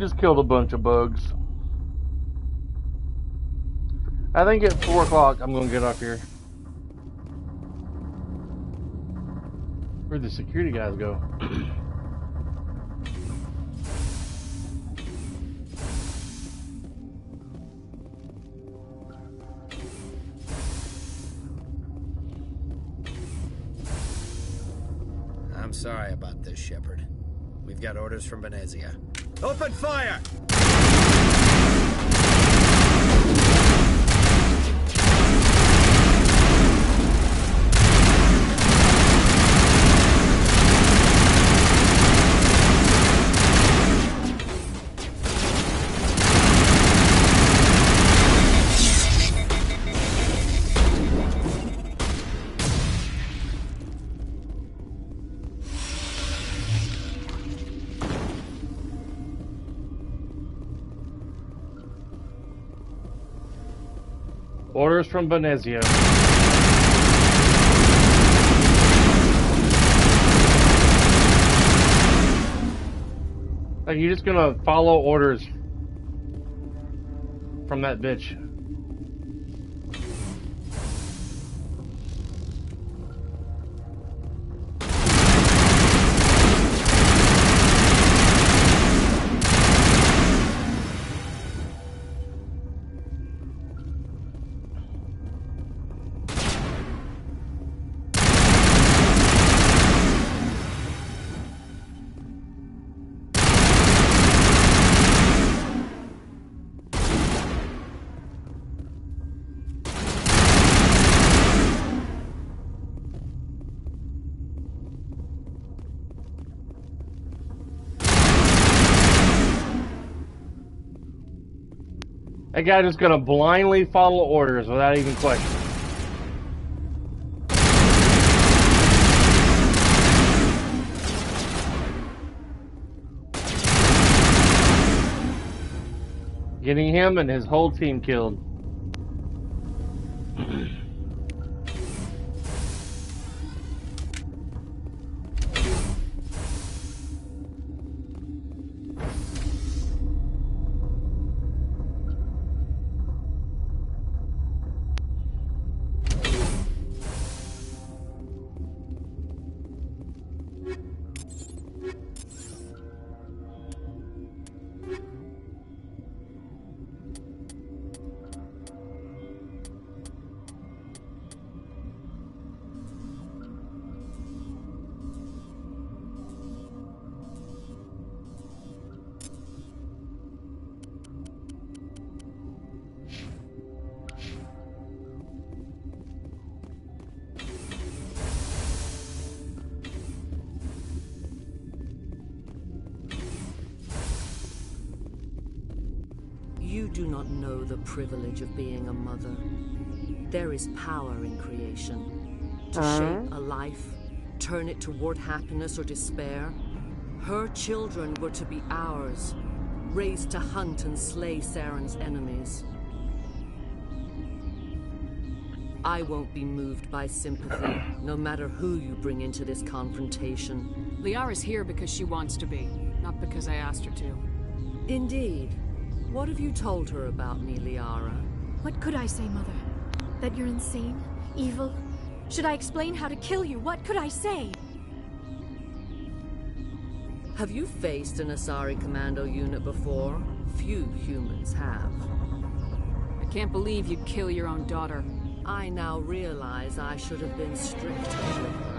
just killed a bunch of bugs. I think at 4 o'clock I'm gonna get up here. Where'd the security guys go? I'm sorry about this, Sheppard. We've got orders from Venezia. Open fire! Orders from Venezia. Like, you're just gonna follow orders from that bitch. That guy just gonna blindly follow orders without even question. Getting him and his whole team killed. You do not know the privilege of being a mother. There is power in creation. To shape a life, turn it toward happiness or despair. Her children were to be ours, raised to hunt and slay Saren's enemies. I won't be moved by sympathy, no matter who you bring into this confrontation. Liara's here because she wants to be, not because I asked her to. Indeed. What have you told her about me, Liara? What could I say, Mother? That you're insane? Evil? Should I explain how to kill you? What could I say? Have you faced an Asari commando unit before? Few humans have. I can't believe you'd kill your own daughter. I now realize I should have been stricter with her.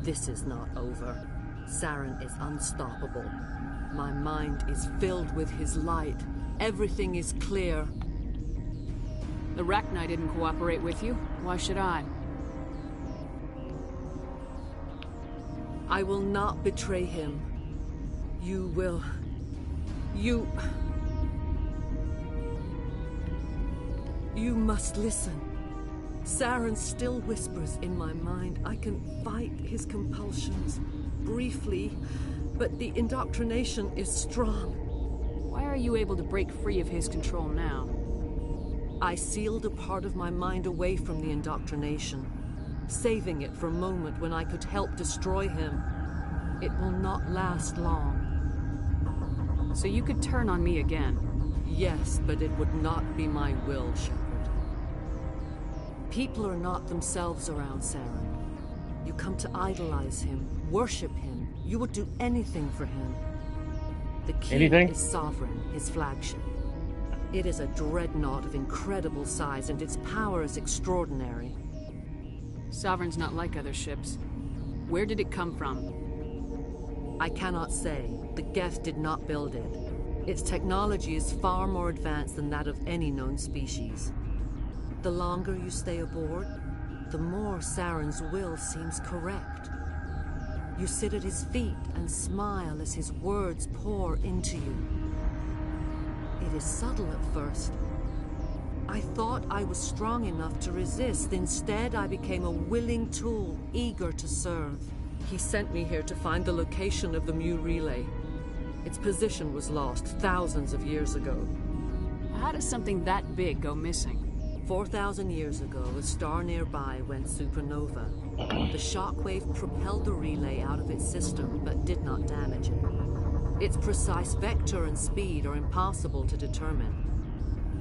This is not over. Saren is unstoppable. My mind is filled with his light. Everything is clear. The Rachni didn't cooperate with you. Why should I? I will not betray him. You will... You must listen. Saren still whispers in my mind. I can fight his compulsions, briefly, but the indoctrination is strong. Why are you able to break free of his control now? I sealed a part of my mind away from the indoctrination, saving it for a moment when I could help destroy him. It will not last long. So you could turn on me again? Yes, but it would not be my will, Sheppard. People are not themselves around Saren. You come to idolize him, worship him. You would do anything for him. The key is Sovereign, his flagship. It is a dreadnought of incredible size, and its power is extraordinary. Sovereign's not like other ships. Where did it come from? I cannot say. The Geth did not build it. Its technology is far more advanced than that of any known species. The longer you stay aboard, the more Saren's will seems correct. You sit at his feet and smile as his words pour into you. It is subtle at first. I thought I was strong enough to resist. Instead, I became a willing tool, eager to serve. He sent me here to find the location of the Mu relay. Its position was lost thousands of years ago. How does something that big go missing? 4,000 years ago, a star nearby went supernova. The shockwave propelled the relay out of its system, but did not damage it. Its precise vector and speed are impossible to determine.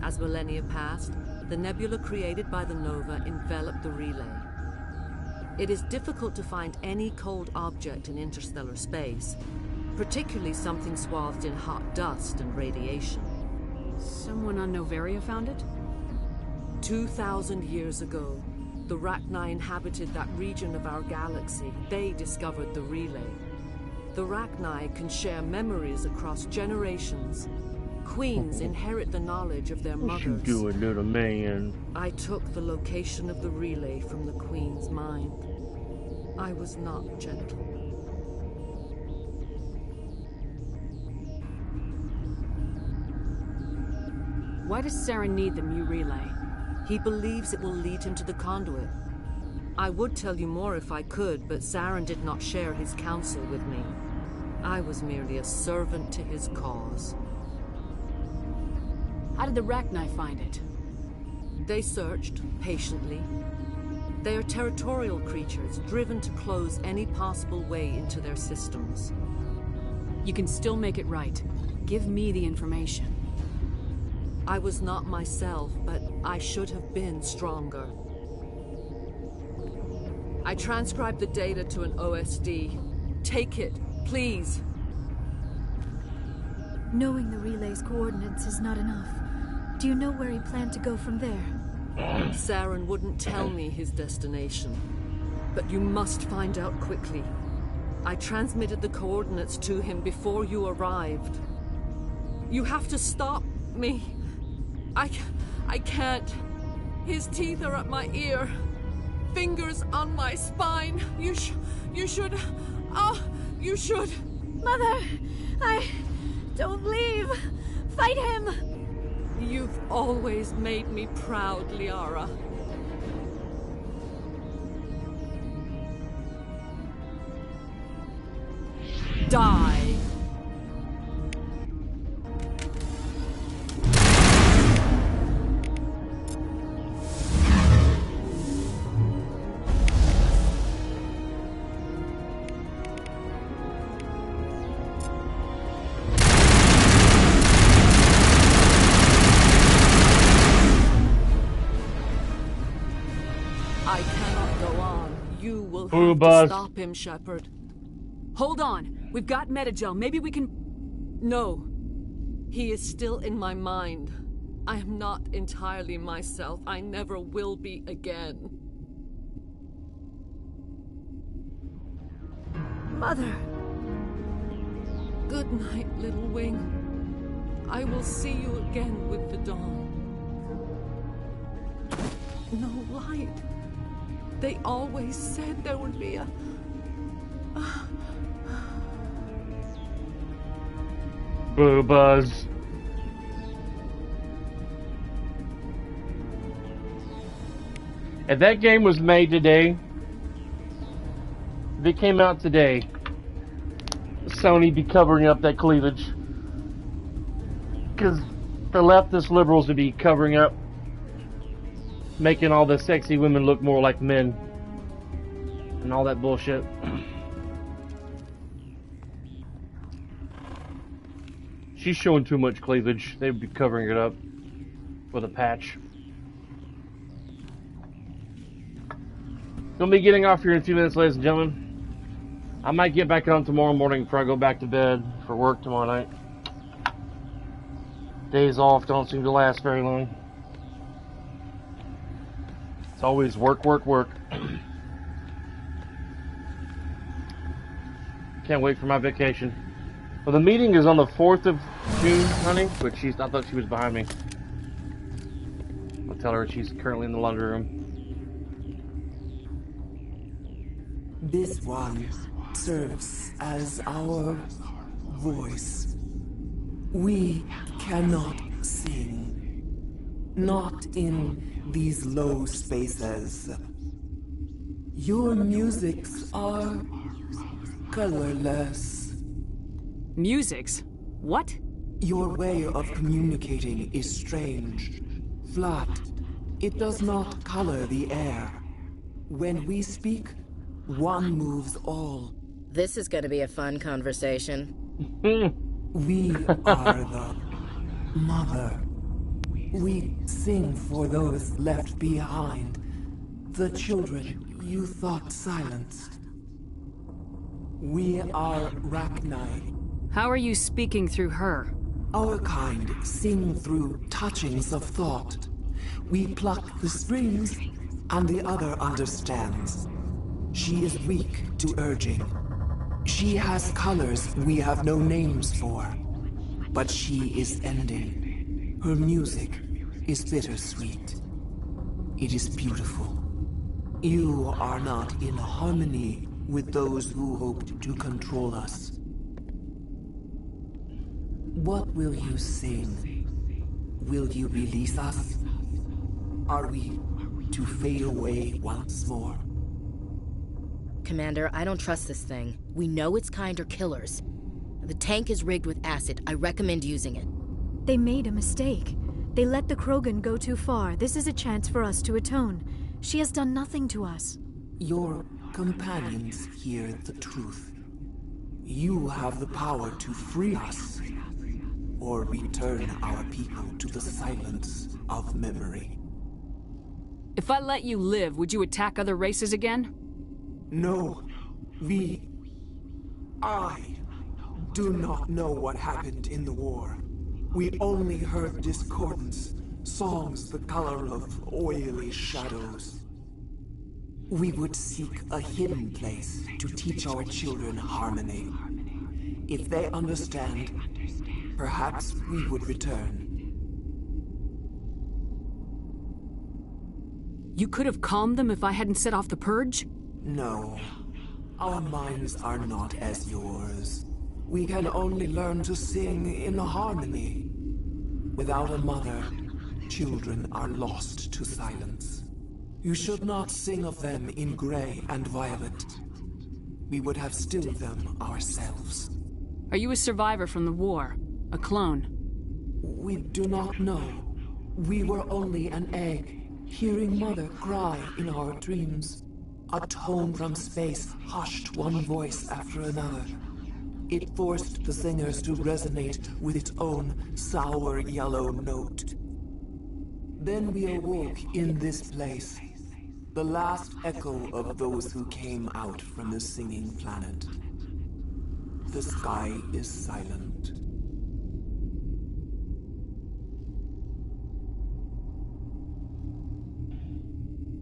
As millennia passed, the nebula created by the nova enveloped the relay. It is difficult to find any cold object in interstellar space, particularly something swathed in hot dust and radiation. Someone on Noveria found it? 2,000 years ago, the Rachni inhabited that region of our galaxy. They discovered the relay. The Rachni can share memories across generations. Queens inherit the knowledge of their mothers. What you doing, little man? I took the location of the relay from the Queen's mind. I was not gentle. Why does Saren need the Mu relay? He believes it will lead him to the conduit. I would tell you more if I could, but Saren did not share his counsel with me. I was merely a servant to his cause. How did the Rachni find it? They searched, patiently. They are territorial creatures, driven to close any possible way into their systems. You can still make it right. Give me the information. I was not myself, but I should have been stronger. I transcribed the data to an OSD. Take it, please. Knowing the relay's coordinates is not enough. Do you know where he planned to go from there? Saren wouldn't tell me his destination. But you must find out quickly. I transmitted the coordinates to him before you arrived. You have to stop me. I can't. His teeth are at my ear. Fingers on my spine. You should... Oh, you should... Mother! Don't leave! Fight him! You've always made me proud, Liara. Die! I cannot go on. You will have to stop him, Sheppard. Hold on. We've got Metagel. Maybe we can... No. He is still in my mind. I am not entirely myself. I never will be again. Mother. Good night, little wing. I will see you again with the dawn. No light. They always said there would be a... Boo Buzz. If that game was made today, if it came out today, Sony be covering up that cleavage. Because the leftist liberals would be covering up, making all the sexy women look more like men. And all that bullshit. She's showing too much cleavage. They'd be covering it up with a patch. Gonna be getting off here in a few minutes, ladies and gentlemen. I might get back on tomorrow morning before I go back to bed for work tomorrow night. Days off don't seem to last very long. It's always work, work, work. Can't wait for my vacation. Well, the meeting is on the 4th of June, honey, but I thought she was behind me. I'll tell her she's currently in the laundry room. This one serves as our voice. We cannot sing. Not in these low spaces. Your musics are colorless. Musics? What? Your way of communicating is strange. Flat. It does not color the air. When we speak, one moves all. This is gonna be a fun conversation. We are the mother. We sing for those left behind. The children you thought silenced. We are Rachni. How are you speaking through her? Our kind sing through touchings of thought. We pluck the strings, and the other understands. She is weak to urging. She has colors we have no names for. But she is ending. Her music is bittersweet. It is beautiful. You are not in harmony with those who hoped to control us. What will you sing? Will you release us? Are we to fade away once more? Commander, I don't trust this thing. We know its kind are killers. The tank is rigged with acid. I recommend using it. They made a mistake. They let the Krogan go too far. This is a chance for us to atone. She has done nothing to us. Your companions hear the truth. You have the power to free us, or return our people to the silence of memory. If I let you live, would you attack other races again? No, I do not know what happened in the war. We only heard discordance, songs the color of oily shadows. We would seek a hidden place to teach our children harmony. If they understand, perhaps we would return. You could have calmed them if I hadn't set off the purge? No. Our minds are not as yours. We can only learn to sing in harmony. Without a mother, children are lost to silence. You should not sing of them in gray and violet. We would have stilled them ourselves. Are you a survivor from the war? A clone? We do not know. We were only an egg, hearing Mother cry in our dreams. A tone from space hushed one voice after another. It forced the singers to resonate with its own sour yellow note. Then we awoke in this place, the last echo of those who came out from the singing planet. The sky is silent.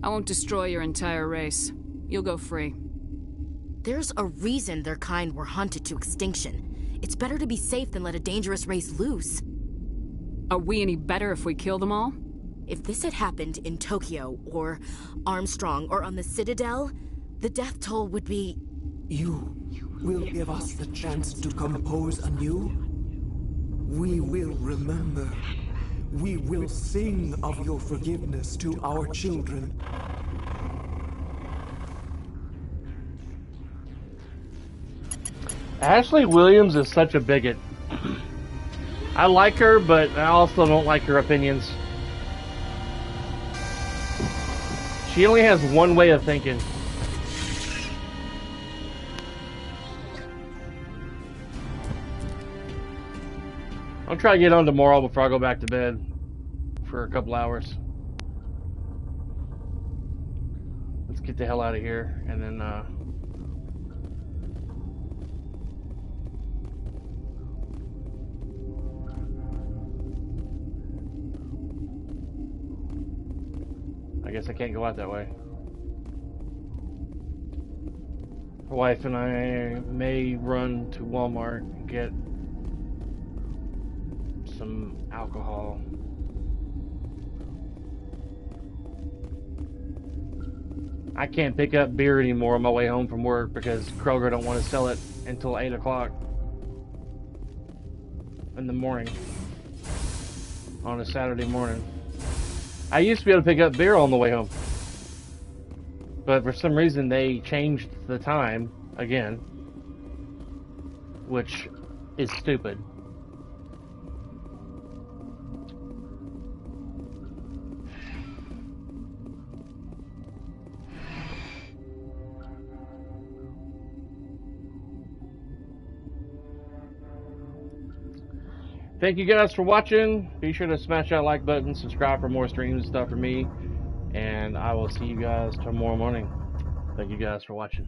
I won't destroy your entire race. You'll go free. There's a reason their kind were hunted to extinction. It's better to be safe than let a dangerous race loose. Are we any better if we kill them all? If this had happened in Tokyo, or Armstrong, or on the Citadel, the death toll would be... You will give us the chance to compose anew? We will remember. We will sing of your forgiveness to our children. Ashley Williams is such a bigot. I like her, but I also don't like her opinions. She only has one way of thinking. I'll try to get on tomorrow before I go back to bed for a couple hours. Let's get the hell out of here, and then I guess I can't go out that way. My wife and I may run to Walmart and get some alcohol. I can't pick up beer anymore on my way home from work because Kroger don't want to sell it until 8 o'clock in the morning on a Saturday morning. I used to be able to pick up beer on the way home, but for some reason they changed the time again, which is stupid. Thank you guys for watching. Be sure to smash that like button, subscribe for more streams and stuff for me, and I will see you guys tomorrow morning. Thank you guys for watching.